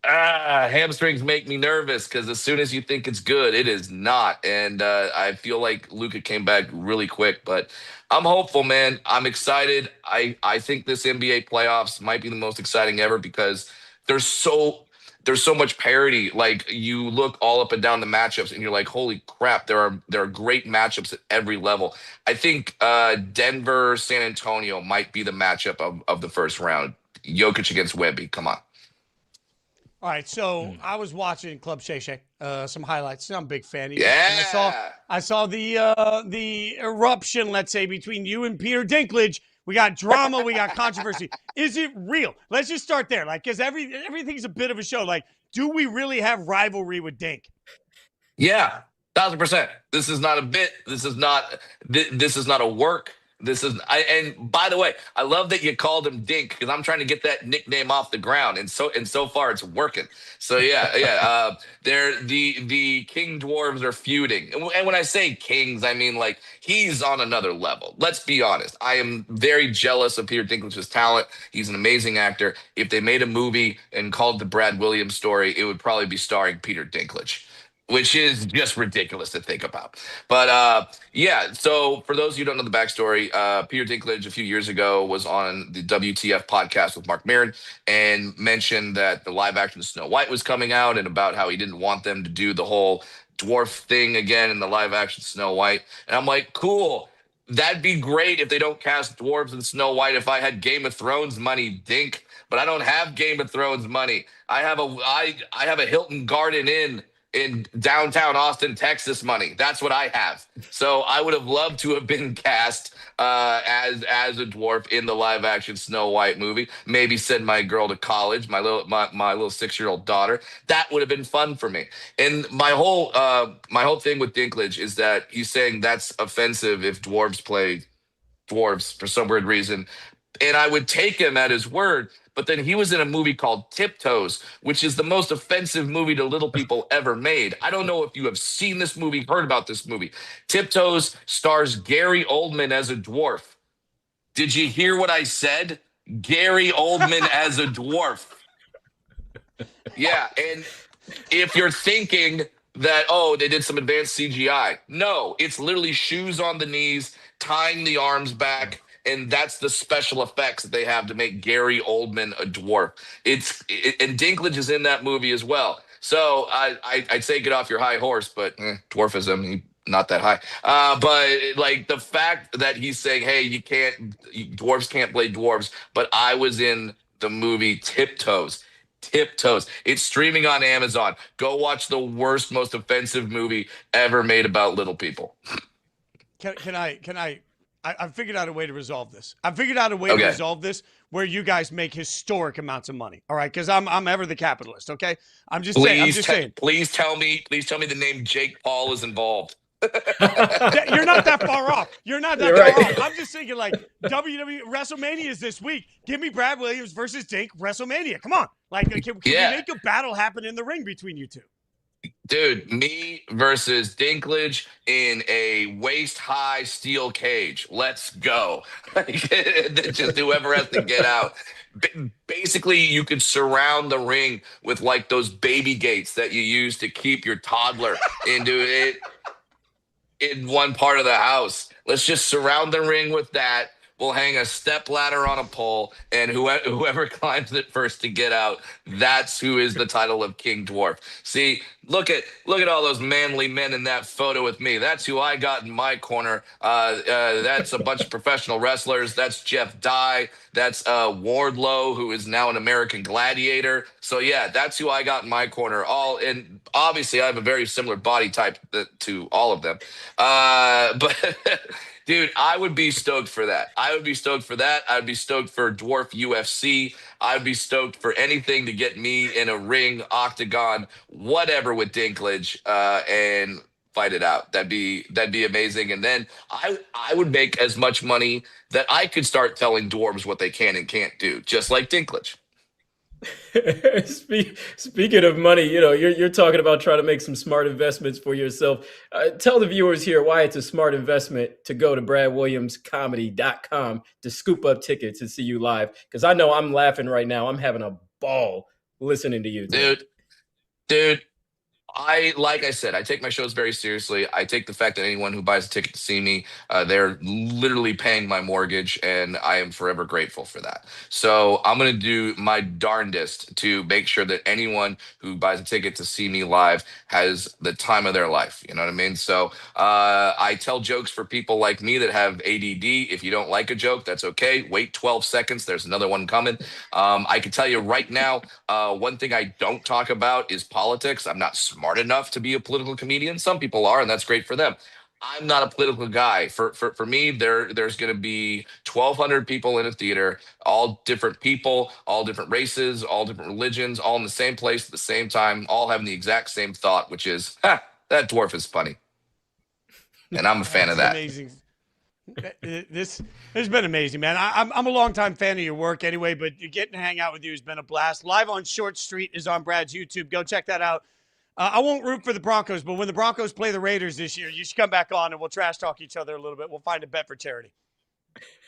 hamstrings make me nervous because as soon as you think it's good, it is not. And I feel like Luka came back really quick, but I'm hopeful, man. I'm excited. I think this NBA playoffs might be the most exciting ever because there's so much parity. Like you look all up and down the matchups and you're like, holy crap, there are great matchups at every level. I think Denver, San Antonio might be the matchup of the first round. Jokic against Wemby. Come on. All right, so I was watching Club Shay Shay, some highlights. I'm a big fan of you. Yeah. And I saw the eruption, let's say, between you and Peter Dinklage. We got drama, we got controversy. Is it real? Let's just start there. Because everything's a bit of a show. Do we really have rivalry with Dink? Yeah, 1,000%. This is not a bit. This is not a work. And by the way, I love that you called him Dink because I'm trying to get that nickname off the ground, and so far it's working. So yeah. The King Dwarves are feuding, and when I say kings, I mean he's on another level. Let's be honest. I am very jealous of Peter Dinklage's talent. He's an amazing actor. If they made a movie and called the Brad Williams story, it would probably be starring Peter Dinklage, which is just ridiculous to think about. But so for those of you who don't know the backstory, Peter Dinklage a few years ago was on the WTF podcast with Mark Maron and mentioned that the live action Snow White was coming out and about how he didn't want them to do the whole dwarf thing again in the live action Snow White. And I'm like, cool. That'd be great if they don't cast dwarves in Snow White if I had Game of Thrones money, Dink. But I don't have Game of Thrones money. I have a Hilton Garden Inn in downtown Austin, Texas money. That's what I have. So I would have loved to have been cast as a dwarf in the live action Snow White movie. Maybe send my girl to college, my little 6-year-old daughter. That would have been fun for me. And my whole thing with Dinklage is that he's saying that's offensive if dwarves play dwarves for some weird reason. And I would take him at his word. But then he was in a movie called Tiptoes, which is the most offensive movie to little people ever made. I don't know if you have seen this movie, heard about this movie. Tiptoes stars Gary Oldman as a dwarf. Did you hear what I said? Gary Oldman as a dwarf. Yeah, and if you're thinking that, they did some advanced CGI. No, it's literally shoes on the knees, tying the arms back, and that's the special effects that they have to make Gary Oldman a dwarf. And Dinklage is in that movie as well. So I'd say get off your high horse, but dwarfism, not that high. But the fact that he's saying, hey, dwarves can't play dwarves, but I was in the movie Tiptoes. It's streaming on Amazon. Go watch the worst, most offensive movie ever made about little people. Can I figured out a way to resolve this. I figured out a way to resolve this where you guys make historic amounts of money. All right, because I'm ever the capitalist. Okay, I'm just saying. Please tell me the name Jake Paul is involved. You're not that far off. You're not that far off. I'm just thinking WWE WrestleMania is this week. Give me Brad Williams versus Dink WrestleMania. Come on, can we make a battle happen in the ring between you two? Dude, me versus Dinklage in a waist-high steel cage. Let's go. Just whoever has to get out. Basically, you could surround the ring with those baby gates that you use to keep your toddler into it. in one part of the house. Let's just surround the ring with that. We'll hang a step ladder on a pole, and whoever climbs it first to get out, that's who is the title of King Dwarf. See, look at all those manly men in that photo with me. That's who I got in my corner. That's a bunch of professional wrestlers. That's Jeff Dye. That's Wardlow, who is now an American Gladiator. So yeah, that's who I got in my corner. And obviously, I have a very similar body type to all of them. But dude, I would be stoked for that. I would be stoked for Dwarf UFC. I would be stoked for anything to get me in a ring, octagon, whatever with Dinklage, and fight it out. That'd be amazing. And then I would make as much money that I could start telling dwarves what they can and can't do, just like Dinklage. Speaking of money, you're talking about trying to make some smart investments for yourself. Tell the viewers here why it's a smart investment to go to BradWilliamsComedy.com to scoop up tickets and see you live. Because I know I'm laughing right now. I'm having a ball listening to you, dude. Like I said, I take my shows very seriously. I take the fact that anyone who buys a ticket to see me, they're literally paying my mortgage, and I am forever grateful for that. So I'm going to do my darndest to make sure that anyone who buys a ticket to see me live has the time of their life. You know what I mean? So I tell jokes for people like me that have ADD. If you don't like a joke, that's okay. Wait 12 seconds. There's another one coming. I can tell you right now, one thing I don't talk about is politics. I'm not smart enough to be a political comedian. Some people are, and that's great for them. I'm not a political guy. For me, there's going to be 1,200 people in a theater, all different people, all different races, all different religions, all in the same place at the same time, all having the exact same thought, which is, that dwarf is funny. And I'm a fan of that. Amazing. This has been amazing, man. I'm a longtime fan of your work anyway, but getting to hang out with you has been a blast. Live on Short Street is on Brad's YouTube. Go check that out. I won't root for the Broncos, but when the Broncos play the Raiders this year, you should come back on and we'll trash talk each other a little bit. We'll find a bet for charity.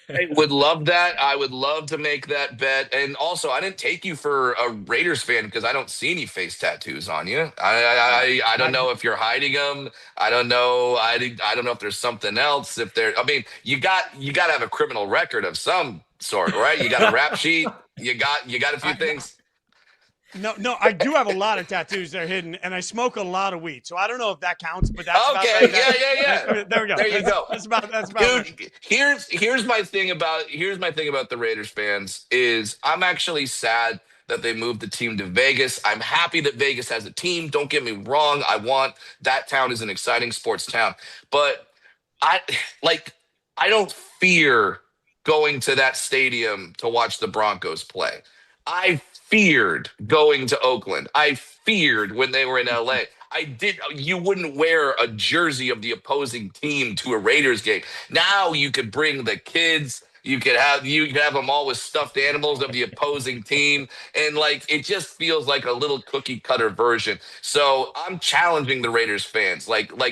I would love that. I would love to make that bet. And also, I didn't take you for a Raiders fan because I don't see any face tattoos on you. I don't know if you're hiding them. I don't know. I don't know if there's something else. You got to have a criminal record of some sort, right? You got a rap sheet. You got a few things. No, I do have a lot of tattoos that are hidden, and I smoke a lot of weed. So I don't know if that counts, but that's okay. About right. Yeah. There we go. There you go. That's about Dude, right. Here's my thing about the Raiders fans is I'm actually sad that they moved the team to Vegas. I'm happy that Vegas has a team. Don't get me wrong. That town is an exciting sports town, but I don't fear going to that stadium to watch the Broncos play. I feared going to Oakland. I feared when they were in LA. You wouldn't wear a jersey of the opposing team to a Raiders game. Now you could bring the kids. You could have them all with stuffed animals of the opposing team. And it just feels like a little cookie cutter version. So I'm challenging the Raiders fans,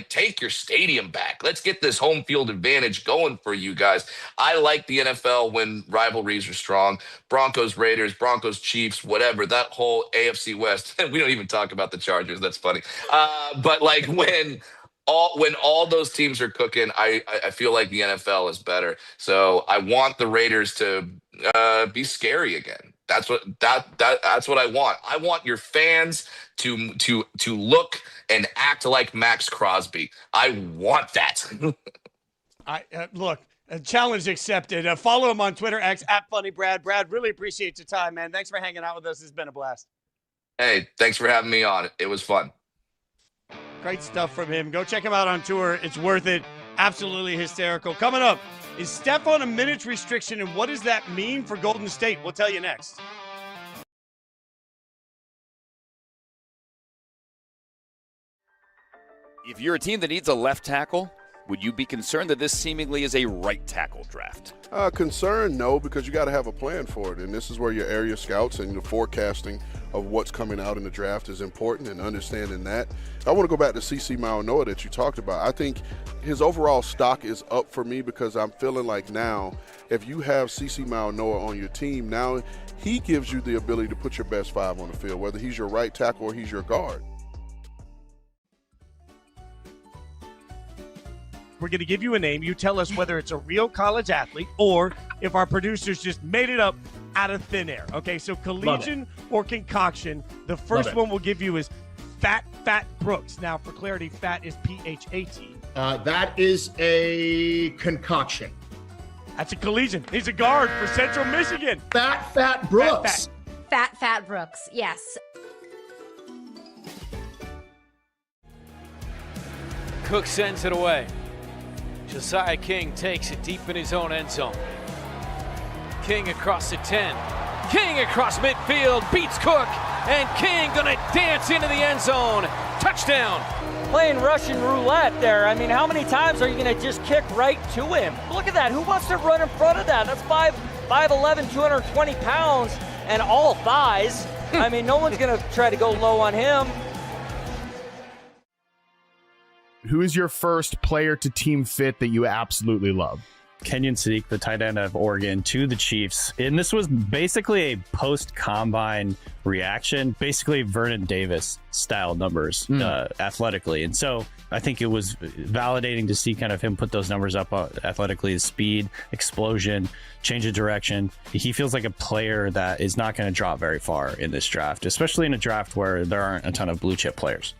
take your stadium back. Let's get this home field advantage going for you guys. I like the NFL when rivalries are strong. Broncos, Raiders, Broncos, Chiefs, whatever, that whole AFC West. We don't even talk about the Chargers. That's funny. But when all those teams are cooking, I feel like the NFL is better. So I want the Raiders to be scary again. That's what I want. I want your fans to look and act like Max Crosby. I want that. Look. Challenge accepted. Follow him on Twitter, X @FunnyBrad. Brad, really appreciate your time, man. Thanks for hanging out with us. It's been a blast. Hey, thanks for having me on. It was fun. Great stuff from him. Go check him out on tour. It's worth it. Absolutely hysterical. Coming up, is Steph on a minutes restriction, and what does that mean for Golden State? We'll tell you next. If you're a team that needs a left tackle, would you be concerned that this seemingly is a right tackle draft? Concern, no, because you got to have a plan for it. And this is where your area scouts and the forecasting of what's coming out in the draft is important, and understanding that. I want to go back to CeCe Mauanoa that you talked about. I think his overall stock is up for me because I'm feeling like now if you have CeCe Mauanoa on your team, now he gives you the ability to put your best five on the field, whether he's your right tackle or he's your guard. We're going to give you a name. You tell us whether it's a real college athlete or if our producers just made it up out of thin air. Okay, so collegian or concoction. The first one we'll give you is Fat Brooks. Now, for clarity, fat is P-H-A-T. That is a concoction. That's a collegian. He's a guard for Central Michigan. Fat Brooks. Fat Brooks, yes. Cook sends it away. Josiah King takes it deep in his own end zone. King across the 10. King across midfield, beats Cook, and King gonna dance into the end zone. Touchdown. Playing Russian roulette there. I mean, how many times are you gonna just kick right to him? Look at that, who wants to run in front of that? That's 5'11", 220 pounds, and all thighs. I mean, no one's gonna try to go low on him. Who is your first player to team fit that you absolutely love? Kenyon Sadiq, the tight end of Oregon, to the Chiefs. And this was basically a post-combine reaction, basically Vernon Davis style numbers athletically. And so I think it was validating to see kind of him put those numbers up athletically, his speed, explosion, change of direction. He feels like a player that is not going to drop very far in this draft, especially in a draft where there aren't a ton of blue chip players.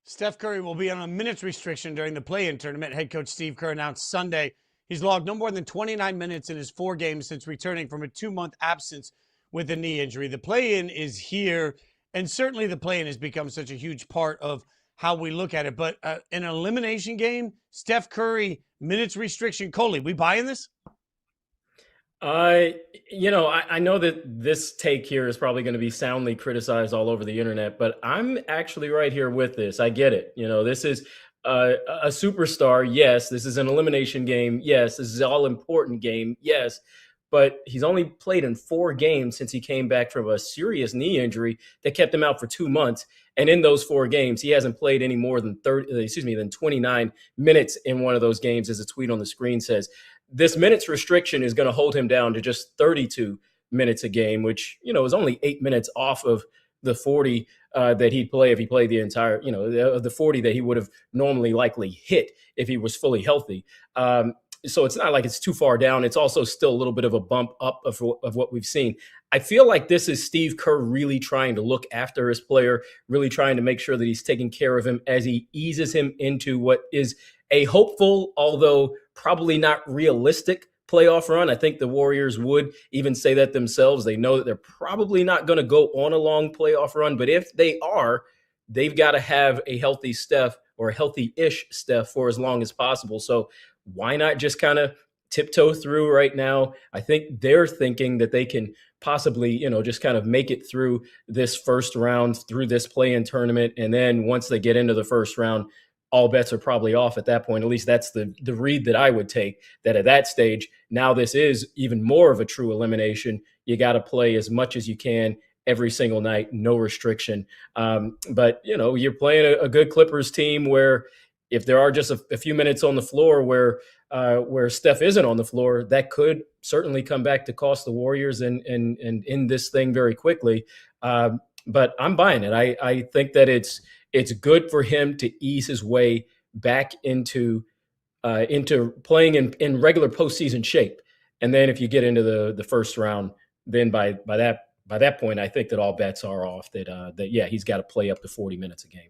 Steph Curry will be on a minutes restriction during the play-in tournament. Head coach Steve Kerr announced Sunday he's logged no more than 29 minutes in his 4 games since returning from a 2-month absence with a knee injury. The play-in is here, and certainly the play-in has become such a huge part of how we look at it. But an elimination game, Steph Curry, minutes restriction. Coley, we buying this? I know that this take here is probably going to be soundly criticized all over the internet, but I'm actually right here with this. I get it. This is a superstar. Yes. This is an elimination game. Yes. This is an all important game. Yes. But he's only played in 4 games since he came back from a serious knee injury that kept him out for 2 months. And in those 4 games, he hasn't played any more than 29 minutes in one of those games, as a tweet on the screen says. This minutes restriction is going to hold him down to just 32 minutes a game, which, is only 8 minutes off of the 40 that he'd play if he played the entire, the 40 that he would have normally likely hit if he was fully healthy. So it's not like it's too far down. It's also still a little bit of a bump up of what we've seen. I feel like this is Steve Kerr really trying to look after his player, really trying to make sure that he's taking care of him as he eases him into what is a hopeful, although probably not realistic, playoff run. I think the Warriors would even say that themselves. They know that they're probably not going to go on a long playoff run, but if they are, they've got to have a healthy Steph or a healthy-ish Steph for as long as possible. So why not just kind of tiptoe through right now? I think they're thinking that they can possibly, just kind of make it through this first round, through this play-in tournament. And then once they get into the first round, all bets are probably off at that point. At least that's the read that I would take, that at that stage, now this is even more of a true elimination. You got to play as much as you can every single night, no restriction. But, you're playing a good Clippers team where if there are just a few minutes on the floor where Steph isn't on the floor, that could certainly come back to cost the Warriors and end this thing very quickly. But I'm buying it. I think that it's good for him to ease his way back into playing in regular postseason shape. And then if you get into the first round, then by that point, I think that all bets are off that he's got to play up to 40 minutes a game.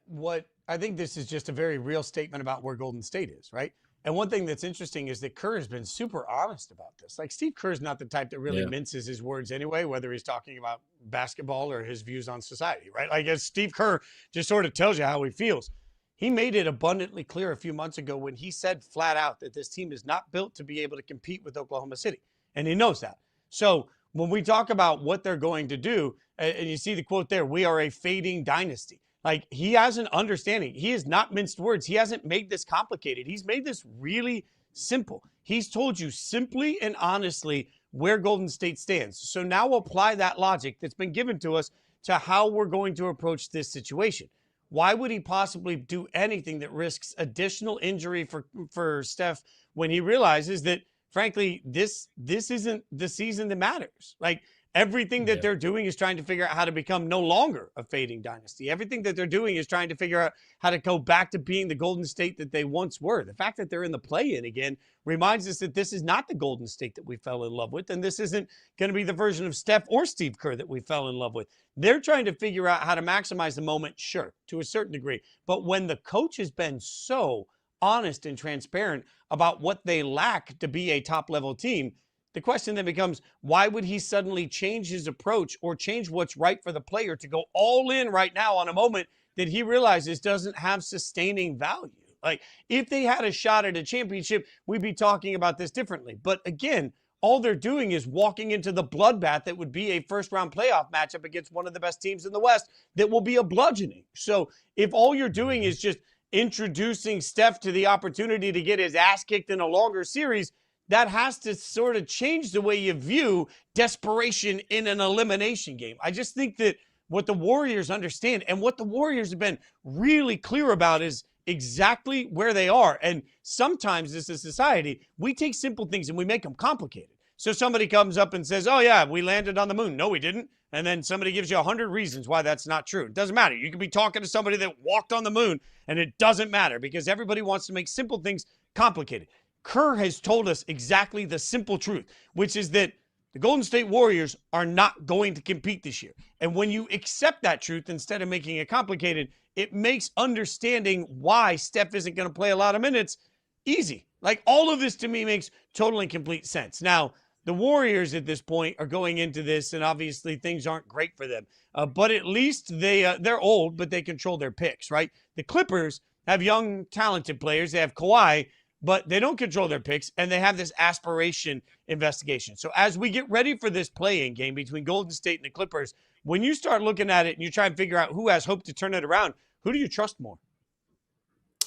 What I think this is just a very real statement about where Golden State is, right? And one thing that's interesting is that Kerr has been super honest about this. Like, Steve Kerr is not the type that really minces his words anyway, whether he's talking about basketball or his views on society, right? Like, as Steve Kerr just sort of tells you how he feels. He made it abundantly clear a few months ago when he said flat out that this team is not built to be able to compete with Oklahoma City. And he knows that. So when we talk about what they're going to do, and you see the quote there, we are a fading dynasty. Like, he has an understanding. He has not minced words. He hasn't made this complicated. He's made this really simple. He's told you simply and honestly where Golden State stands. So now apply that logic that's been given to us to how we're going to approach this situation. Why would he possibly do anything that risks additional injury for Steph when he realizes that frankly, this isn't the season that matters. Like, everything that they're doing is trying to figure out how to become no longer a fading dynasty. Everything that they're doing is trying to figure out how to go back to being the Golden State that they once were. The fact that they're in the play-in again reminds us that this is not the Golden State that we fell in love with, and this isn't going to be the version of Steph or Steve Kerr that we fell in love with. They're trying to figure out how to maximize the moment, sure, to a certain degree. But when the coach has been so honest and transparent about what they lack to be a top-level team, the question then becomes, why would he suddenly change his approach or change what's right for the player to go all in right now on a moment that he realizes doesn't have sustaining value? Like, if they had a shot at a championship, we'd be talking about this differently. But again, all they're doing is walking into the bloodbath that would be a first-round playoff matchup against one of the best teams in the West that will be a bludgeoning. So if all you're doing is just introducing Steph to the opportunity to get his ass kicked in a longer series, that has to sort of change the way you view desperation in an elimination game. I just think that what the Warriors understand and what the Warriors have been really clear about is exactly where they are. And sometimes as a society, we take simple things and we make them complicated. So somebody comes up and says, oh yeah, we landed on the moon. No, we didn't. And then somebody gives you 100 reasons why that's not true. It doesn't matter. You can be talking to somebody that walked on the moon and it doesn't matter because everybody wants to make simple things complicated. Kerr has told us exactly the simple truth, which is that the Golden State Warriors are not going to compete this year. And when you accept that truth instead of making it complicated, it makes understanding why Steph isn't going to play a lot of minutes easy. Like, all of this to me makes total and complete sense. Now, the Warriors at this point are going into this, and obviously things aren't great for them. But at least they're old, but they control their picks, right? The Clippers have young, talented players. They have Kawhi, but they don't control their picks, and they have this aspiration investigation. So as we get ready for this play-in game between Golden State and the Clippers, when you start looking at it and you try and figure out who has hope to turn it around, who do you trust more?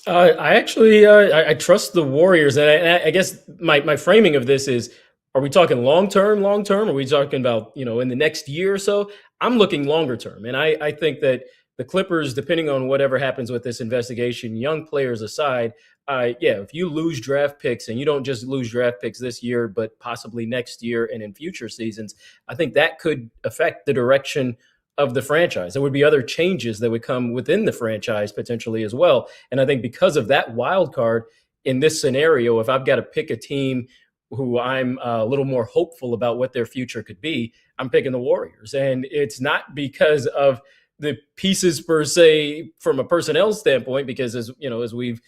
I actually I trust the Warriors, and I guess my framing of this is: are we talking long term? Are we talking about in the next year or so? I'm looking longer term, and I think that the Clippers, depending on whatever happens with this investigation, young players aside, if you lose draft picks, and you don't just lose draft picks this year, but possibly next year and in future seasons, I think that could affect the direction of the franchise. There would be other changes that would come within the franchise potentially as well. And I think because of that wild card in this scenario, if I've got to pick a team who I'm a little more hopeful about what their future could be, I'm picking the Warriors. And it's not because of the pieces per se from a personnel standpoint, because as we've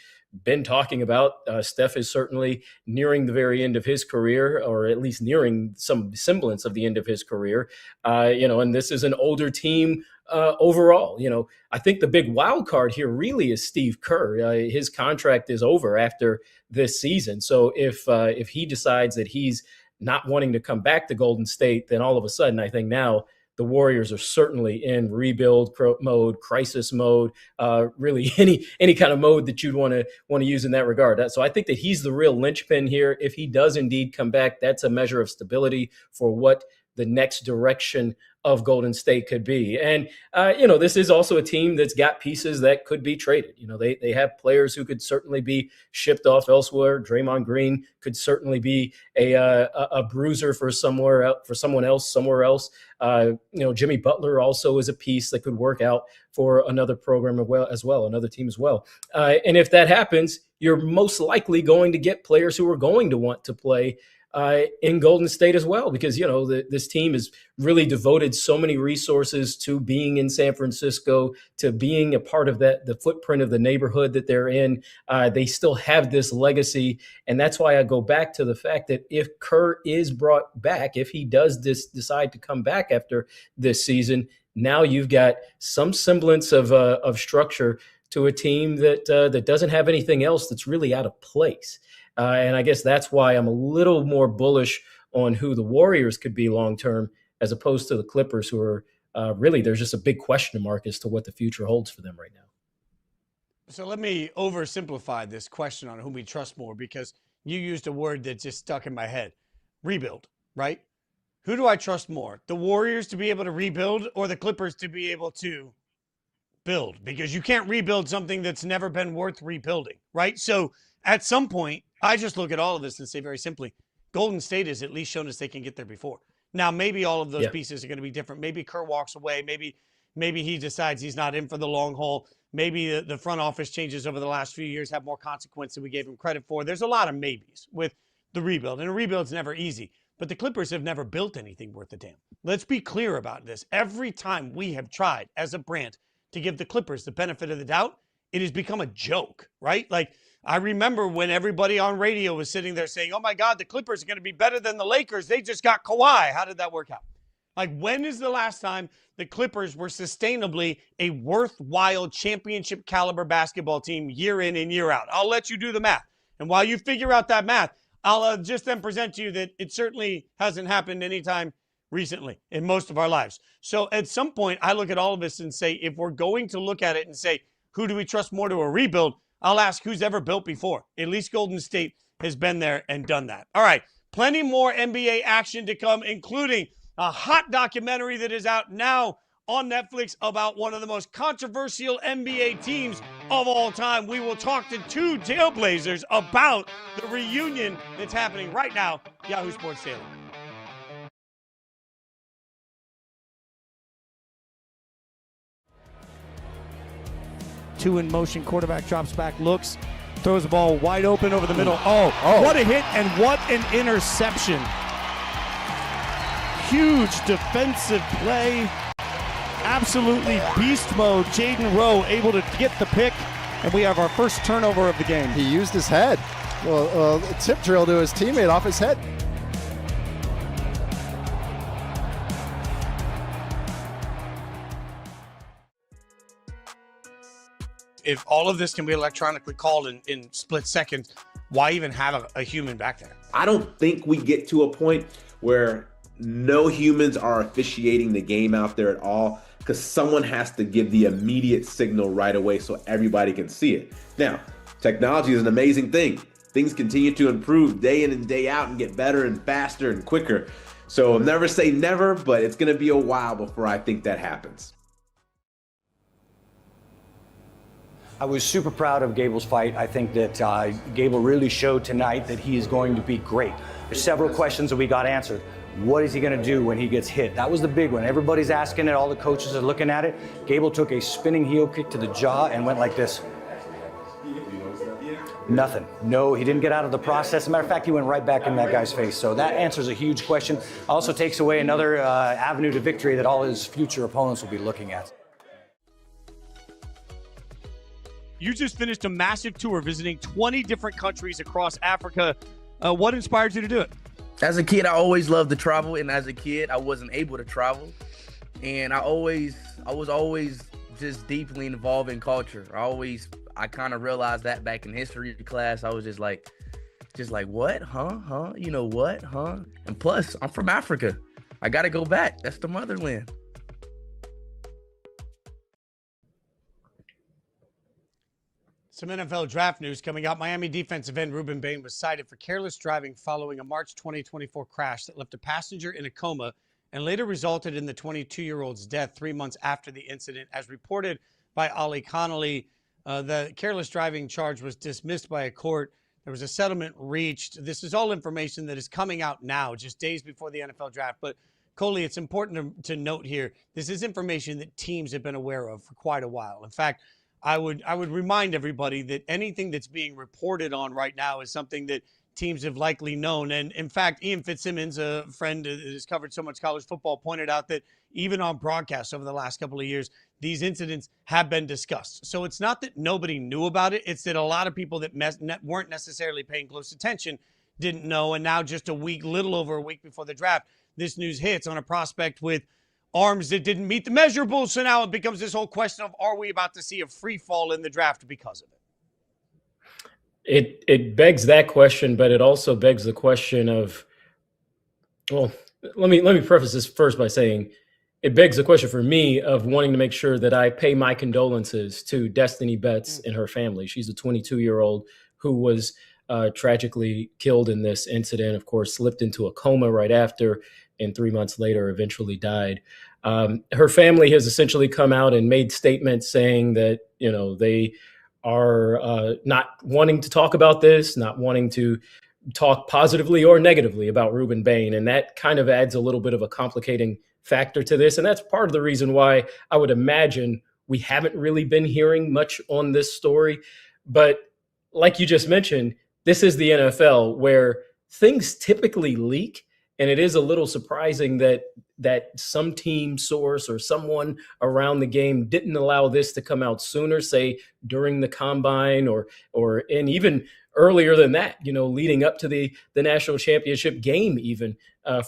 been talking about, Steph is certainly nearing the very end of his career, or at least nearing some semblance of the end of his career. And this is an older team overall. I think the big wild card here really is Steve Kerr. His contract is over after this season. So if he decides that he's not wanting to come back to Golden State, then all of a sudden, I think now the Warriors are certainly in rebuild mode, crisis mode, really any kind of mode that you'd want to use in that regard. So I think that he's the real linchpin here. If he does indeed come back, that's a measure of stability for what the next direction of Golden State could be. And, this is also a team that's got pieces that could be traded. They have players who could certainly be shipped off elsewhere. Draymond Green could certainly be a bruiser for someone else somewhere else. Jimmy Butler also is a piece that could work out for another program as well, another team as well. And if that happens, you're most likely going to get players who are going to want to play in Golden State as well, because, this team has really devoted so many resources to being in San Francisco, to being a part of the footprint of the neighborhood that they're in. They still have this legacy. And that's why I go back to the fact that if Kerr is brought back, if he does decide to come back after this season, now you've got some semblance of structure to a team that doesn't have anything else that's really out of place. And I guess that's why I'm a little more bullish on who the Warriors could be long-term, as opposed to the Clippers, who are really, there's just a big question mark as to what the future holds for them right now. So let me oversimplify this question on whom we trust more, because you used a word that just stuck in my head. Rebuild, right? Who do I trust more? The Warriors to be able to rebuild, or the Clippers to be able to build? Because you can't rebuild something that's never been worth rebuilding, right? So at some point, I just look at all of this and say very simply, Golden State has at least shown us they can get there before. Now, maybe all of those pieces are going to be different. Maybe Kerr walks away. Maybe he decides he's not in for the long haul. Maybe the front office changes over the last few years have more consequence than we gave him credit for. There's a lot of maybes with the rebuild, and a rebuild's never easy. But the Clippers have never built anything worth a damn. Let's be clear about this. Every time we have tried as a brand to give the Clippers the benefit of the doubt, it has become a joke, right? Like, I remember when everybody on radio was sitting there saying, oh my God, the Clippers are going to be better than the Lakers. They just got Kawhi. How did that work out? Like, when is the last time the Clippers were sustainably a worthwhile championship caliber basketball team year in and year out? I'll let you do the math. And while you figure out that math, I'll just then present to you that it certainly hasn't happened anytime recently in most of our lives. So at some point, I look at all of this and say, if we're going to look at it and say, who do we trust more to a rebuild? I'll ask who's ever built before. At least Golden State has been there and done that. All right, plenty more NBA action to come, including a hot documentary that is out now on Netflix about one of the most controversial NBA teams of all time. We will talk to two Trailblazers about the reunion that's happening right now. Yahoo Sports Daily. Two in motion, quarterback drops back, looks, throws the ball wide open over the middle. Oh, what a hit and what an interception. Huge defensive play. Absolutely beast mode. Jaden Rowe able to get the pick, and we have our first turnover of the game. He used his head. Well, a tip drill to his teammate off his head. If all of this can be electronically called in split seconds, why even have a human back there? I don't think we get to a point where no humans are officiating the game out there at all, because someone has to give the immediate signal right away so everybody can see it. Now, technology is an amazing thing. Things continue to improve day in and day out and get better and faster and quicker. So I'll never say never, but it's going to be a while before I think that happens. I was super proud of Gable's fight. I think that Gable really showed tonight that he is going to be great. There's several questions that we got answered. What is he going to do when he gets hit? That was the big one. Everybody's asking it. All the coaches are looking at it. Gable took a spinning heel kick to the jaw and went like this. Nothing. No, he didn't get out of the process. As a matter of fact, he went right back in that guy's face. So that answers a huge question. Also takes away another avenue to victory that all his future opponents will be looking at. You just finished a massive tour visiting 20 different countries across Africa. What inspired you to do it? As a kid, I always loved to travel, and as a kid, I wasn't able to travel. And I was always just deeply involved in culture. I kind of realized that back in history class. I was just like, what? Huh? You know what? Huh? And plus, I'm from Africa. I got to go back. That's the motherland. Some NFL draft news coming out. Miami defensive end Reuben Bain was cited for careless driving following a March 2024 crash that left a passenger in a coma and later resulted in the 22-year-old's death 3 months after the incident. As reported by Ali Connolly, the careless driving charge was dismissed by a court. There was a settlement reached. This is all information that is coming out now, just days before the NFL draft. But Coley, it's important to note here, this is information that teams have been aware of for quite a while. In fact, I would remind everybody that anything that's being reported on right now is something that teams have likely known. And in fact, Ian Fitzsimmons, a friend that has covered so much college football, pointed out that even on broadcasts over the last couple of years, these incidents have been discussed. So it's not that nobody knew about it. It's that a lot of people that weren't necessarily paying close attention didn't know. And now just little over a week before the draft, this news hits on a prospect with arms that didn't meet the measurables. So now it becomes this whole question of, are we about to see a free fall in the draft because of it? It begs that question, but it also begs the question of, well, let me preface this first by saying it begs the question for me of wanting to make sure that I pay my condolences to Destiny Betts and her family. She's a 22-year-old who was tragically killed in this incident, of course, slipped into a coma right after, and 3 months later eventually died. Her family has essentially come out and made statements saying that, they are not wanting to talk about this, not wanting to talk positively or negatively about Reuben Bain. And that kind of adds a little bit of a complicating factor to this. And that's part of the reason why I would imagine we haven't really been hearing much on this story. But like you just mentioned, this is the NFL where things typically leak. And it is a little surprising that some team source or someone around the game didn't allow this to come out sooner, say during the combine or and even earlier than that, leading up to the national championship game, even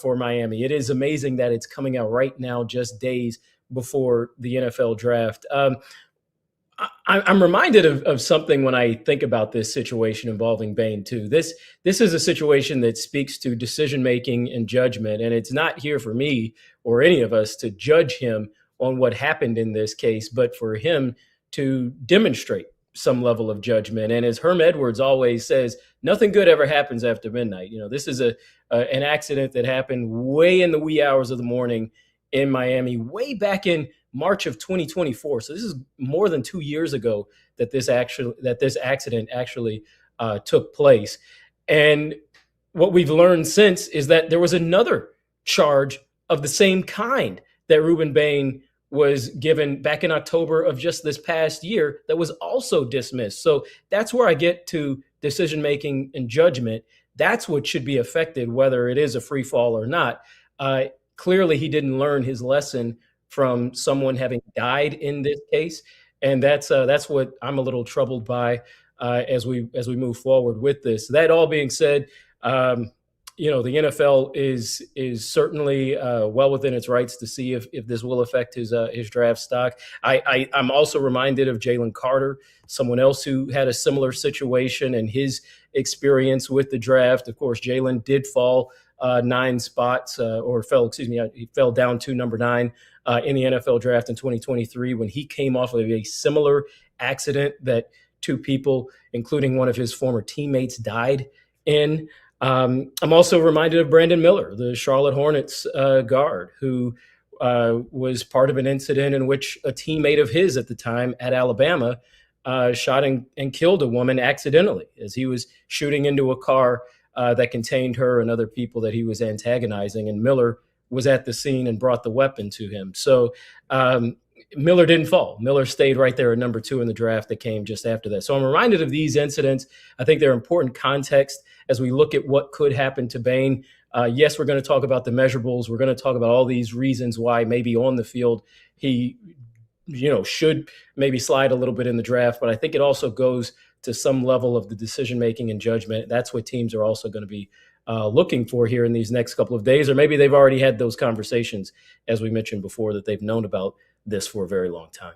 for Miami. It is amazing that it's coming out right now, just days before the NFL draft. I'm reminded of something when I think about this situation involving Bain too. This is a situation that speaks to decision-making and judgment, and it's not here for me or any of us to judge him on what happened in this case, but for him to demonstrate some level of judgment. And as Herm Edwards always says, nothing good ever happens after midnight. This is an accident that happened way in the wee hours of the morning in Miami, way back in March of 2024. So this is more than 2 years ago that this accident actually took place. And what we've learned since is that there was another charge of the same kind that Reuben Bain was given back in October of just this past year that was also dismissed. So that's where I get to decision-making and judgment. That's what should be affected, whether it is a free fall or not. Clearly, he didn't learn his lesson from someone having died in this case. And that's what I'm a little troubled by as we move forward with this. That all being said, the NFL is certainly well within its rights to see if this will affect his draft stock. I'm also reminded of Jalen Carter, someone else who had a similar situation and his experience with the draft. Of course, Jalen did fall 9 spots he fell down to number 9 in the NFL draft in 2023 when he came off of a similar accident that 2 people, including one of his former teammates, died in. I'm also reminded of Brandon Miller, the Charlotte Hornets guard, who was part of an incident in which a teammate of his at the time at Alabama shot and killed a woman accidentally as he was shooting into a car that contained her and other people that he was antagonizing. And Miller was at the scene and brought the weapon to him. So Miller didn't fall. Miller stayed right there at number 2 in the draft that came just after that. So I'm reminded of these incidents. I think they're important context as we look at what could happen to Bain. Yes, we're going to talk about the measurables. We're going to talk about all these reasons why maybe on the field he, should maybe slide a little bit in the draft. But I think it also goes to some level of the decision-making and judgment. That's what teams are also going to be looking for here in these next couple of days, or maybe they've already had those conversations, as we mentioned before, that they've known about this for a very long time.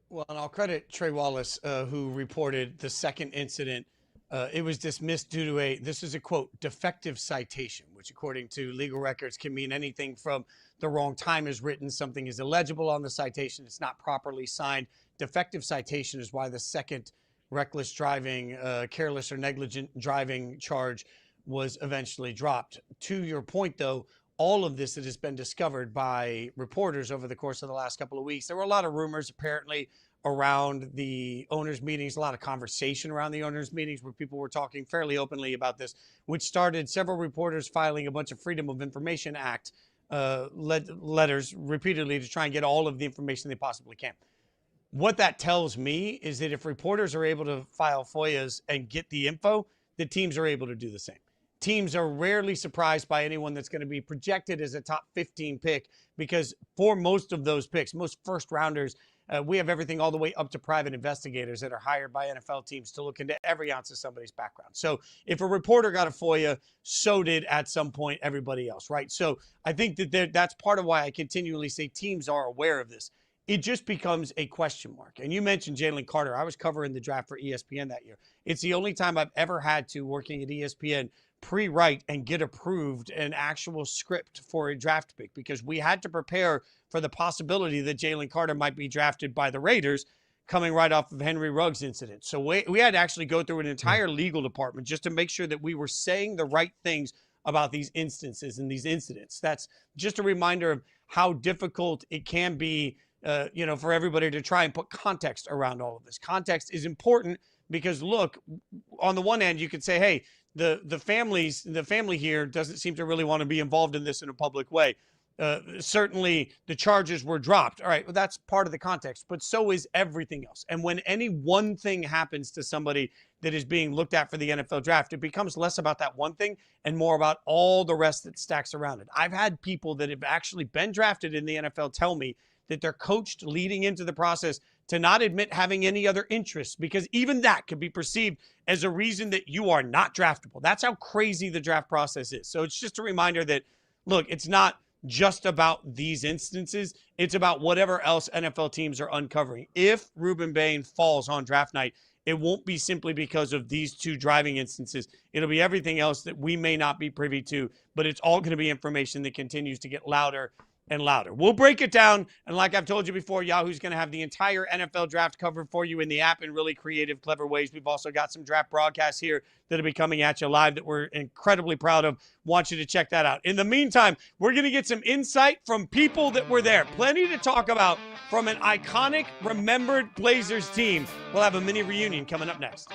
Well, and I'll credit Trey Wallace, who reported the second incident. It was dismissed due to this is a quote, defective citation, which according to legal records can mean anything from the wrong time is written, something is illegible on the citation, it's not properly signed. Defective citation is why the second reckless driving, careless or negligent driving charge was eventually dropped. To your point, though, all of this that has been discovered by reporters over the course of the last couple of weeks, there were a lot of rumors apparently around the owners' meetings, a lot of conversation around the owners' meetings where people were talking fairly openly about this, which started several reporters filing a bunch of Freedom of Information Act letters repeatedly to try and get all of the information they possibly can. What that tells me is that if reporters are able to file FOIAs and get the info, the teams are able to do the same. Teams are rarely surprised by anyone that's going to be projected as a top 15 pick because for most of those picks, most first rounders, we have everything all the way up to private investigators that are hired by NFL teams to look into every ounce of somebody's background. So if a reporter got a FOIA, so did at some point everybody else, right? So I think that that's part of why I continually say teams are aware of this. It just becomes a question mark. And you mentioned Jalen Carter. I was covering the draft for ESPN that year. It's the only time I've ever had to, working at ESPN, pre-write and get approved an actual script for a draft pick because we had to prepare for the possibility that Jalen Carter might be drafted by the Raiders coming right off of Henry Ruggs incident. So we had to actually go through an entire legal department just to make sure that we were saying the right things about these instances and these incidents. That's just a reminder of how difficult it can be for everybody to try and put context around all of this. Context is important Because look, on the one hand, you could say, hey, the family here doesn't seem to really want to be involved in this in a public way. Certainly the charges were dropped. All right, well, that's part of the context, but so is everything else. And when any one thing happens to somebody that is being looked at for the NFL draft, it becomes less about that one thing and more about all the rest that stacks around it. I've had people that have actually been drafted in the NFL tell me that they're coached leading into the process to not admit having any other interests, because even that could be perceived as a reason that you are not draftable. That's how crazy the draft process is. So it's just a reminder that, look, it's not just about these instances. It's about whatever else NFL teams are uncovering. If Reuben Bain falls on draft night, it won't be simply because of these two driving instances. It'll be everything else that we may not be privy to, but it's all going to be information that continues to get louder and louder. We'll break it down. And like I've told you before, Yahoo's going to have the entire NFL draft covered for you in the app in really creative, clever ways. We've also got some draft broadcasts here that'll be coming at you live that we're incredibly proud of. Want you to check that out. In the meantime, we're going to get some insight from people that were there. Plenty to talk about from an iconic, remembered Blazers team. We'll have a mini reunion coming up next.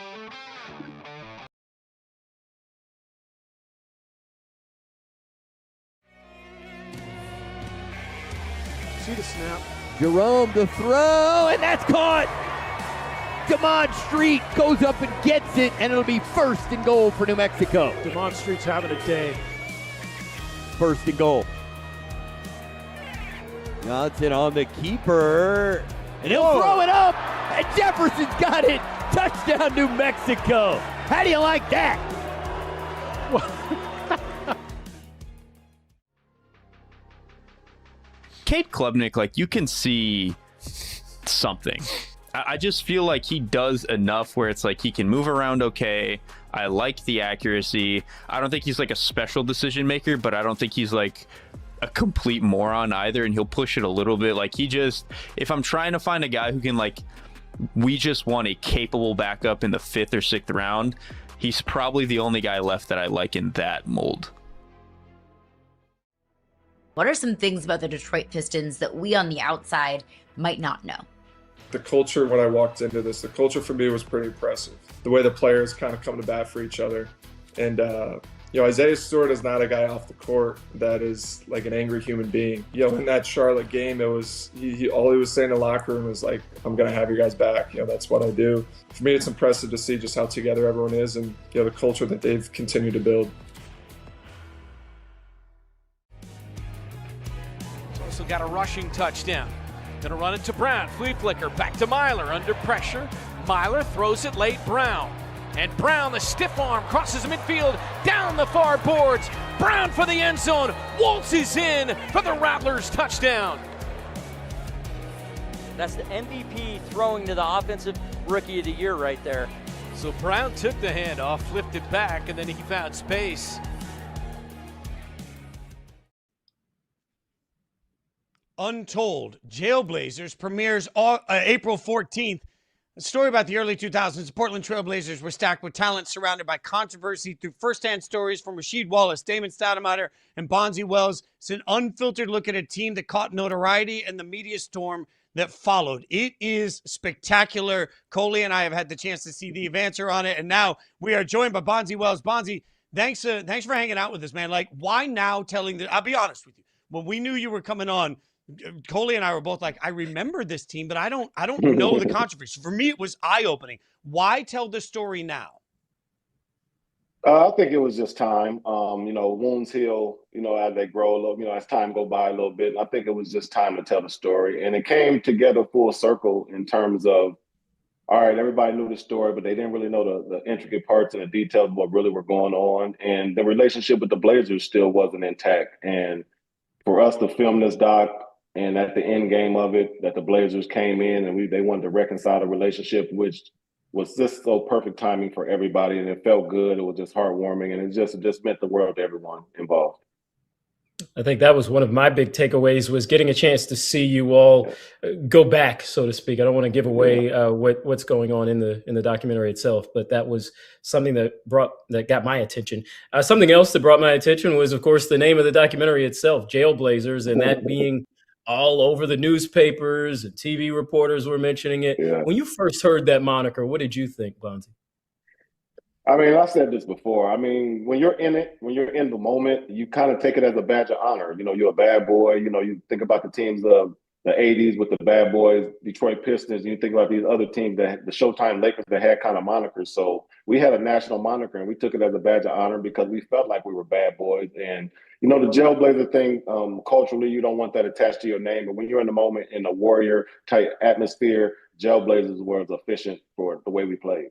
See the snap. Jerome to throw, and that's caught. Damon Street goes up and gets it, and it'll be 1st and goal for New Mexico. Damon Street's having a day. 1st and goal. Johnson on the keeper, and he'll throw it up, and Jefferson's got it. Touchdown, New Mexico. How do you like that? Cade Klubnik, like, you can see something. I just feel like he does enough where it's like he can move around okay. I like the accuracy. I don't think he's like a special decision maker, but I don't think he's like a complete moron either, and he'll push it a little bit. Like, he just, if I'm trying to find a guy who can, like, we just want a capable backup in the 5th or 6th round, he's probably the only guy left that I like in that mold. What are some things about the Detroit Pistons that we on the outside might not know? The culture, when I walked into this, the culture for me was pretty impressive. The way the players kind of come to bat for each other. And, Isaiah Stewart is not a guy off the court that is like an angry human being. In that Charlotte game, it was all he was saying in the locker room was like, I'm going to have you guys back. That's what I do. For me, it's impressive to see just how together everyone is and, the culture that they've continued to build. Also got a rushing touchdown. Gonna run it to Brown. Flea flicker. Back to Myler under pressure. Myler throws it late. Brown. And Brown, the stiff arm, crosses the midfield. Down the far boards. Brown for the end zone. Waltzes in for the Rattlers touchdown. That's the MVP throwing to the offensive rookie of the year right there. So Brown took the handoff, flipped it back, and then he found space. Untold Jailblazers premieres April 14th. A story about the early 2000s. The Portland Trailblazers were stacked with talent surrounded by controversy through firsthand stories from Rasheed Wallace, Damon Stoudamire, and Bonzi Wells. It's an unfiltered look at a team that caught notoriety and the media storm that followed. It is spectacular. Coley and I have had the chance to see the answer on it, and now we are joined by Bonzi Wells. Bonzi, thanks for hanging out with us, man. Like, why now telling the? I'll be honest with you. When we knew you were coming on, Coley and I were both like, I remember this team, but I don't know the controversy. For me, it was eye-opening. Why tell the story now? I think it was just time. Wounds heal, as they grow a little, as time go by a little bit. And I think it was just time to tell the story. And it came together full circle in terms of, all right, everybody knew the story, but they didn't really know the intricate parts and the details of what really were going on. And the relationship with the Blazers still wasn't intact. And for us to film this doc, and at the end game of it, that the Blazers came in and they wanted to reconcile the relationship, which was just so perfect timing for everybody. And it felt good. It was just heartwarming. And it just meant the world to everyone involved. I think that was one of my big takeaways, was getting a chance to see you all go back, so to speak. I don't want to give away what's going on in the documentary itself, but that was something that got my attention. Something else that brought my attention was, of course, the name of the documentary itself, Jailblazers, and that being all over the newspapers and TV reporters were mentioning it. Yeah. When you first heard that moniker, what did you think, Bonzi? I mean, I said this before. I mean, when you're in it, when you're in the moment, you kind of take it as a badge of honor. You know, you're a bad boy. You know, you think about the teams of the 80s with the bad boys, Detroit Pistons, and you think about these other teams, that the Showtime Lakers, that had kind of monikers. So we had a national moniker, and we took it as a badge of honor because we felt like we were bad boys. And, you know, the Jailblazer thing, culturally, you don't want that attached to your name. But when you're in the moment, in a warrior-type atmosphere, Jailblazers was efficient for the way we played.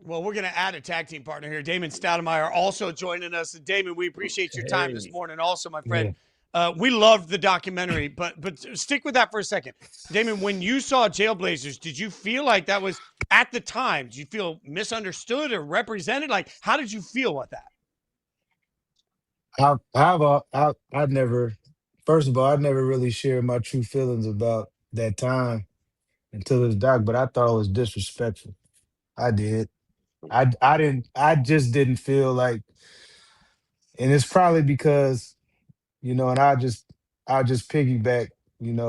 Well, we're going to add a tag team partner here. Damon Stoudamire also joining us. Damon, we appreciate your time this morning also, my friend. We loved the documentary, but stick with that for a second. Damon, when you saw Jailblazers, did you feel like that was, at the time, did you feel misunderstood or represented? Like, how did you feel with that? I've never, first of all, I never really shared my true feelings about that time until this doc, but I thought it was disrespectful. I did. I just didn't feel like, and it's probably because, you know, and I just piggyback, kind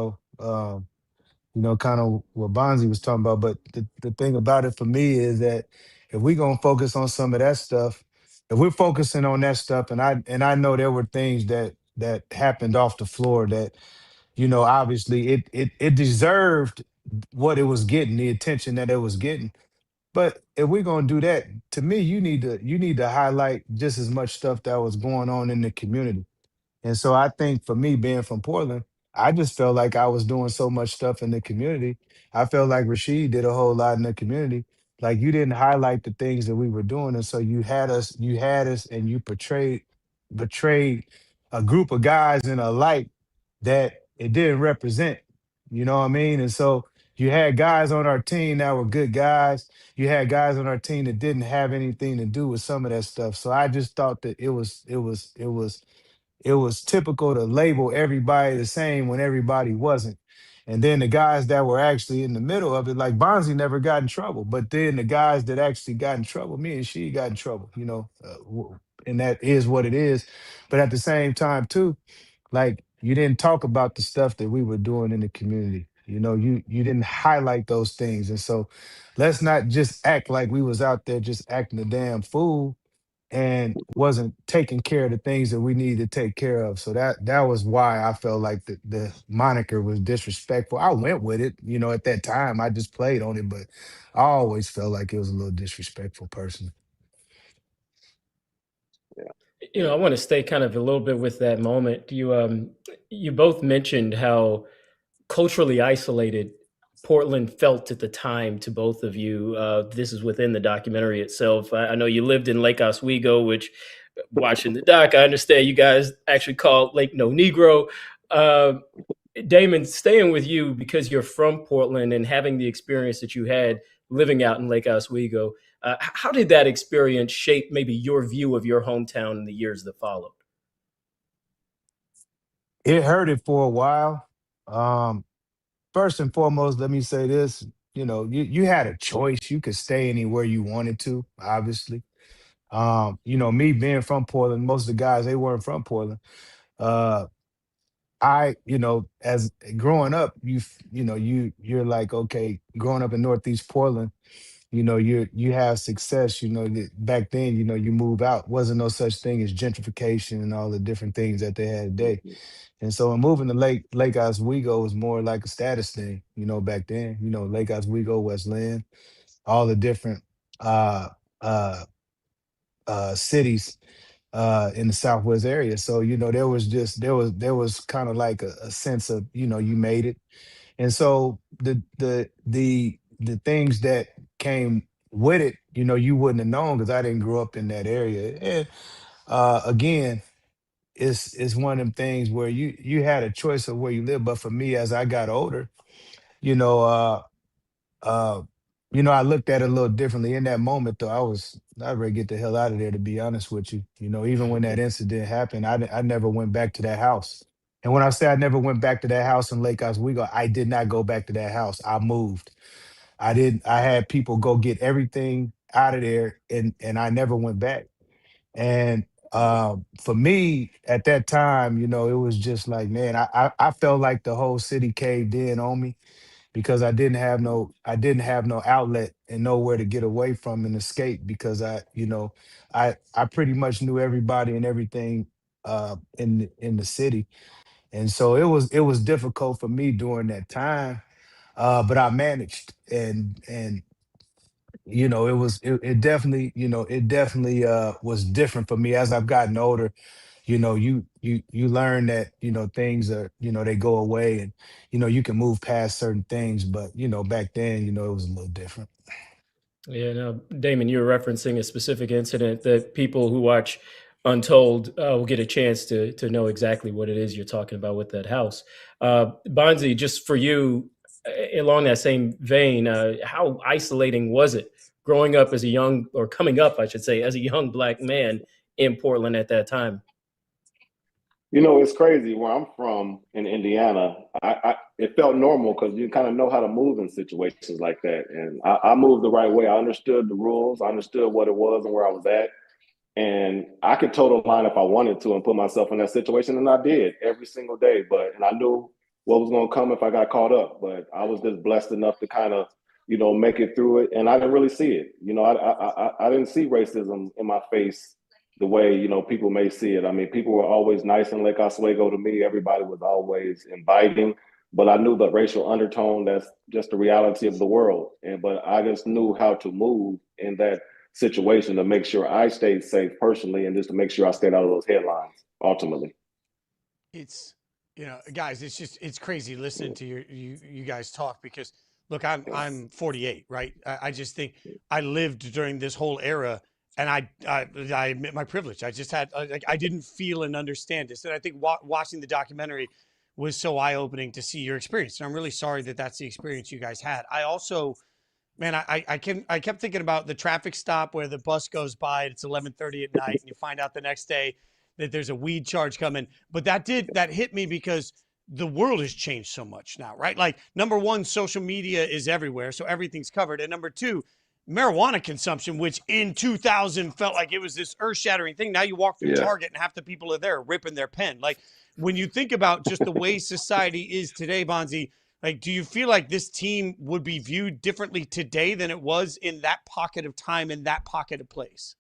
of what Bonzi was talking about. But the thing about it for me is that if we're gonna focus on some of that stuff, if we're focusing on that stuff, and I know there were things that happened off the floor that, obviously it deserved what it was getting, the attention that it was getting. But if we're gonna do that, to me, you need to highlight just as much stuff that was going on in the community. And so I think for me, being from Portland, I just felt like I was doing so much stuff in the community. I felt like Rasheed did a whole lot in the community. Like, you didn't highlight the things that we were doing. And so you had us and you betrayed a group of guys in a light that it didn't represent. You know what I mean? And so you had guys on our team that were good guys. You had guys on our team that didn't have anything to do with some of that stuff. So I just thought that it was typical to label everybody the same when everybody wasn't. And then the guys that were actually in the middle of it, like Bonzi never got in trouble, but then the guys that actually got in trouble, me and she got in trouble, and that is what it is. But at the same time, too, like, you didn't talk about the stuff that we were doing in the community. You didn't highlight those things. And so let's not just act like we was out there just acting a damn fool and wasn't taking care of the things that we needed to take care of. So that was why I felt like the moniker was disrespectful. I went with it, at that time. I just played on it, but I always felt like it was a little disrespectful personally. I want to stay kind of a little bit with that moment. You both mentioned how culturally isolated Portland felt at the time to both of you. This is within the documentary itself. I know you lived in Lake Oswego, which, watching the doc, I understand you guys actually call Lake No Negro. Damon, staying with you because you're from Portland and having the experience that you had living out in Lake Oswego, how did that experience shape maybe your view of your hometown in the years that followed? It hurted for a while. First and foremost, let me say this. You had a choice. You could stay anywhere you wanted to, obviously. Me being from Portland, most of the guys, they weren't from Portland. As growing up, you're like, okay, growing up in Northeast Portland, you have success. Back then, you move out. Wasn't no such thing as gentrification and all the different things that they had today. And so in moving to Lake Oswego was more like a status thing, back then. Lake Oswego, Westland, all the different uh uh cities in the Southwest area. So, there was kind of like a sense of, you made it. And so the things that came with it, you wouldn't have known because I didn't grow up in that area. And again, it's one of them things where you had a choice of where you live. But for me, as I got older, you know, uh uh I looked at it a little differently. In that moment, though, I'd ready to get the hell out of there, to be honest with you. Even when that incident happened, I never went back to that house. And when I say I never went back to that house in Lake Oswego, I did not go back to that house. I moved. I had people go get everything out of there, and I never went back. And For me at that time, you know, it was just like, man, I felt like the whole city caved in on me because I didn't have no outlet and nowhere to get away from and escape because I pretty much knew everybody and everything in the city. And so it was difficult for me during that time. But I managed and it definitely, was different for me as I've gotten older. You learn that, things are, they go away and, you can move past certain things. But, back then, it was a little different. Yeah, now, Damon, you were referencing a specific incident that people who watch Untold will get a chance to know exactly what it is you're talking about with that house. Bonzi, just for you, along that same vein, how isolating was it growing up as a young, or coming up, I should say, as a young Black man in Portland at that time? You know, it's crazy. Where I'm from in Indiana, it felt normal because you kind of know how to move in situations like that. And I moved the right way. I understood the rules. I understood what it was and where I was at. And I could toe the line if I wanted to and put myself in that situation. And I did every single day. And I knew what was going to come if I got caught up. But I was just blessed enough to kind of, make it through it. And I didn't really see it. I didn't see racism in my face the way, people may see it. I mean, people were always nice in Lake Oswego to me. Everybody was always inviting. But I knew the racial undertone, that's just the reality of the world. But I just knew how to move in that situation to make sure I stayed safe personally and just to make sure I stayed out of those headlines ultimately. It's, guys, it's crazy listening to you guys talk because look, I'm 48, right? I just think I lived during this whole era and I admit my privilege. I just had, I didn't feel and understand this. And I think watching the documentary was so eye-opening to see your experience. And I'm really sorry that that's the experience you guys had. I also, man, I kept thinking about the traffic stop where the bus goes by and it's 11:30 at night and you find out the next day that there's a weed charge coming. But that hit me because the world has changed so much now, right? Like, number one, social media is everywhere, so everything's covered. And number two, marijuana consumption, which in 2000 felt like it was this earth-shattering thing. Now you walk through Target and half the people are there ripping their pen. Like, when you think about just the way society is today, Bonzi, like, do you feel like this team would be viewed differently today than it was in that pocket of time, in that pocket of place?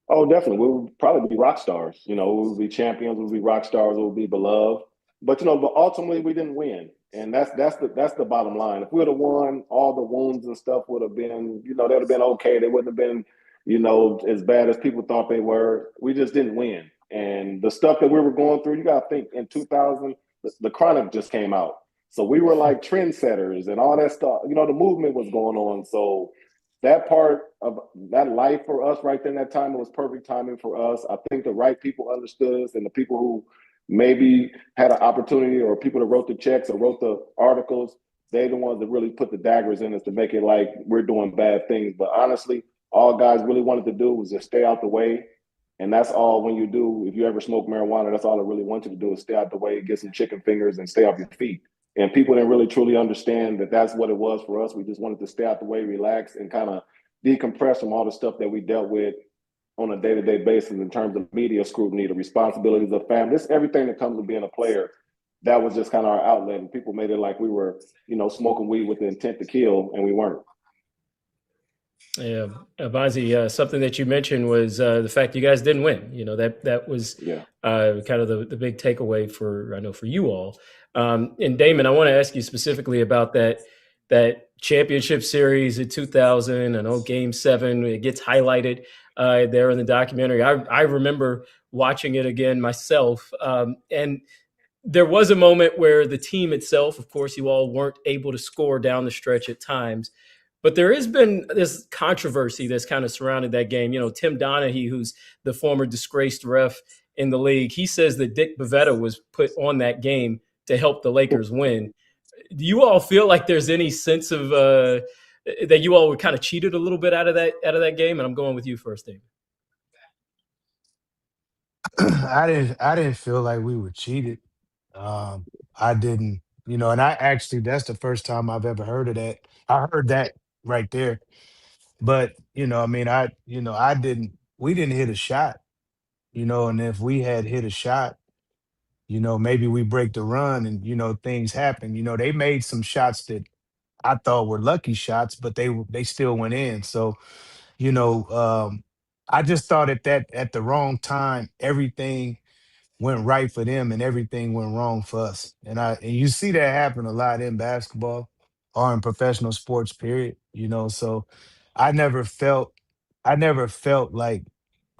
Oh, definitely. We would probably be rock stars. We would be champions. We would be rock stars. We would be beloved. But but ultimately we didn't win, and that's the bottom line. If we would have won, all the wounds and stuff would have been, they would have been okay. They wouldn't have been, as bad as people thought they were. We just didn't win, and the stuff that we were going through. You got to think in 2000, the Chronic just came out, so we were like trendsetters and all that stuff. The movement was going on, so that part of that life for us right there in that time, it was perfect timing for us. I think the right people understood us, and the people who maybe had an opportunity, or people that wrote the checks or wrote the articles, they're the ones that really put the daggers in us to make it like we're doing bad things. But honestly, all guys really wanted to do was just stay out the way. And that's all. When you do, if you ever smoke marijuana, that's all I really want you to do is stay out the way, get some chicken fingers and stay off your feet. And people didn't really truly understand that that's what it was for us. We just wanted to stay out the way, relax, and kind of decompress from all the stuff that we dealt with on a day-to-day basis in terms of media scrutiny, the responsibilities of family, this everything that comes with being a player. That was just kind of our outlet, and people made it like we were, smoking weed with the intent to kill, and we weren't. Yeah, Bonzi, something that you mentioned was the fact you guys didn't win. That was kind of the big takeaway for you all. And Damon, I want to ask you specifically about that championship series in 2000. I know Game 7, it gets highlighted there in the documentary. I remember watching it again myself. And there was a moment where the team itself, of course, you all weren't able to score down the stretch at times. But there has been this controversy that's kind of surrounded that game. Tim Donaghy, who's the former disgraced ref in the league, he says that Dick Bavetta was put on that game to help the Lakers win. Do you all feel like there's any sense of that you all were kind of cheated a little bit out of that game? And I'm going with you first, David. I didn't feel like we were cheated. I didn't, and I actually, that's the first time I've ever heard of that. I heard that right there. But, I didn't, we didn't hit a shot. and if we had hit a shot, maybe we break the run and, things happen. They made some shots that I thought were lucky shots, but they still went in. So, you know, um, I just thought at the wrong time, everything went right for them and everything went wrong for us. And you see that happen a lot in basketball or in professional sports, period. So I never felt I never felt like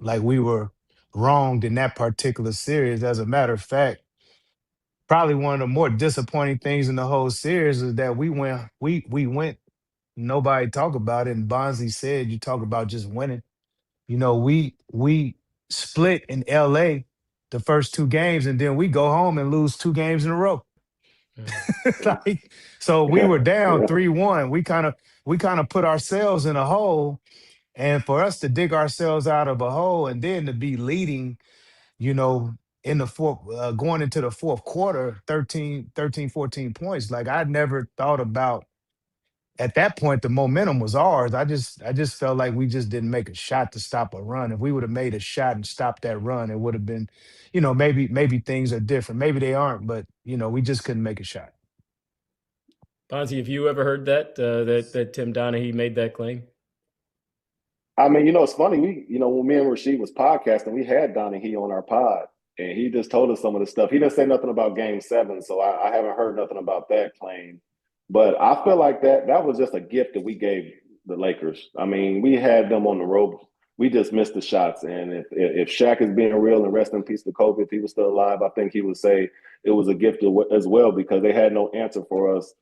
we were wronged in that particular series. As a matter of fact, probably one of the more disappointing things in the whole series is that we went, nobody talk about it. And Bonzi said, you talk about just winning. We split in LA the first two games, and then we go home and lose two games in a row. So we were down 3-1. We kind of put ourselves in a hole, and for us to dig ourselves out of a hole and then to be leading, you know, in the fourth, going into the fourth quarter, 14 points. Like I never thought about at that point, the momentum was ours. I just felt like we just didn't make a shot to stop a run. If we would have made a shot and stopped that run, it would have been, maybe things are different. Maybe they aren't, but we just couldn't make a shot. Bonzi, have you ever heard that Tim Donaghy made that claim? I mean, it's funny. When me and Rasheed was podcasting, we had Donaghy on our pod, and he just told us some of the stuff. He didn't say nothing about Game 7, so I haven't heard nothing about that claim. But I feel like that was just a gift that we gave the Lakers. I mean, we had them on the rope. We just missed the shots. And if Shaq is being real, and rest in peace to Kobe, if he was still alive, I think he would say it was a gift as well, because they had no answer for us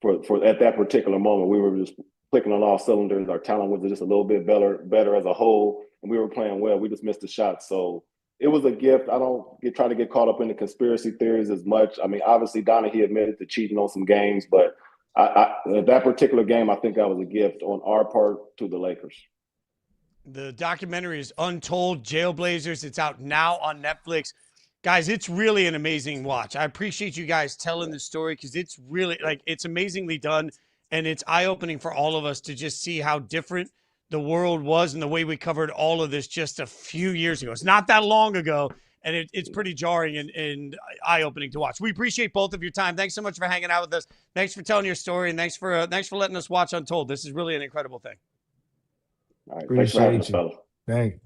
for at that particular moment. We were just clicking on all cylinders. Our talent was just a little bit better as a whole, and we were playing well. We just missed the shot. So it was a gift. I don't try to get caught up in the conspiracy theories as much. I mean, obviously, Donaghy admitted to cheating on some games, but that particular game, I think that was a gift on our part to the Lakers. The documentary is Untold Jailblazers. It's out now on Netflix. Guys, it's really an amazing watch. I appreciate you guys telling the story because it's really, it's amazingly done, and it's eye-opening for all of us to just see how different the world was and the way we covered all of this just a few years ago. It's not that long ago, and it's pretty jarring and eye-opening to watch. We appreciate both of your time. Thanks so much for hanging out with us. Thanks for telling your story, and thanks for letting us watch Untold. This is really an incredible thing. All right, thanks for having us, fellas. Thank.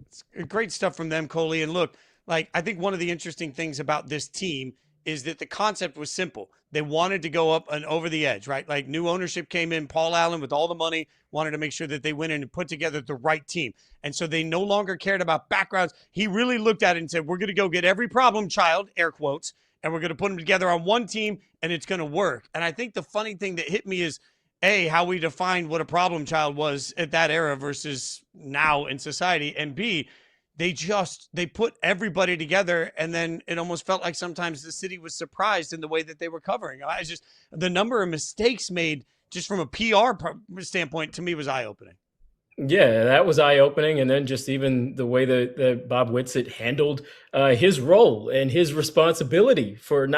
It's great stuff from them, Coley. And look, I think one of the interesting things about this team is that the concept was simple. They wanted to go up and over the edge, right? Like new ownership came in, Paul Allen with all the money wanted to make sure that they went in and put together the right team. And so they no longer cared about backgrounds. He really looked at it and said, we're going to go get every problem child, air quotes, and we're going to put them together on one team and it's going to work. And I think the funny thing that hit me is, A, how we defined what a problem child was at that era versus now in society. And B, they put everybody together, and then it almost felt like sometimes the city was surprised in the way that they were covering. The number of mistakes made just from a PR standpoint to me was eye-opening. Yeah, that was eye-opening. And then just even the way that Bob Whitsitt handled his role and his responsibility for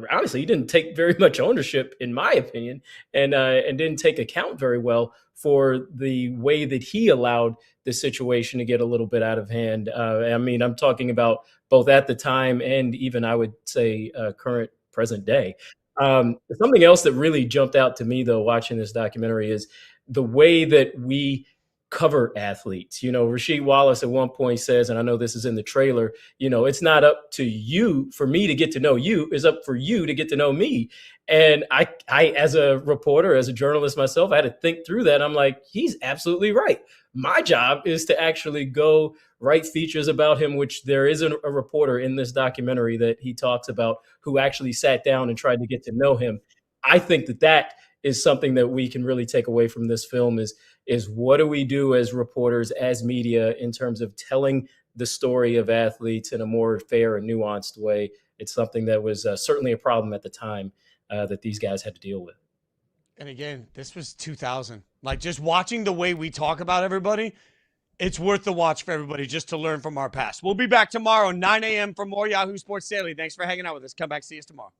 honestly, he didn't take very much ownership, in my opinion, and didn't take account very well for the way that he allowed the situation to get a little bit out of hand. I mean, I'm talking about both at the time and even, I would say, current present day. Something else that really jumped out to me, though, watching this documentary is the way that we cover athletes. Rasheed Wallace at one point says, and I know this is in the trailer, it's not up to you for me to get to know you, it's up for you to get to know me. And I as a reporter, as a journalist myself, I had to think through that. I'm like, he's absolutely right. My job is to actually go write features about him, which there is a reporter in this documentary that he talks about who actually sat down and tried to get to know him. I think that is something that we can really take away from this film is what do we do as reporters, as media, in terms of telling the story of athletes in a more fair and nuanced way. It's something that was certainly a problem at the time that these guys had to deal with. And again, this was 2000. Just watching the way we talk about everybody, it's worth the watch for everybody just to learn from our past. We'll be back tomorrow, 9 a.m. for more Yahoo Sports Daily. Thanks for hanging out with us. Come back, see us tomorrow.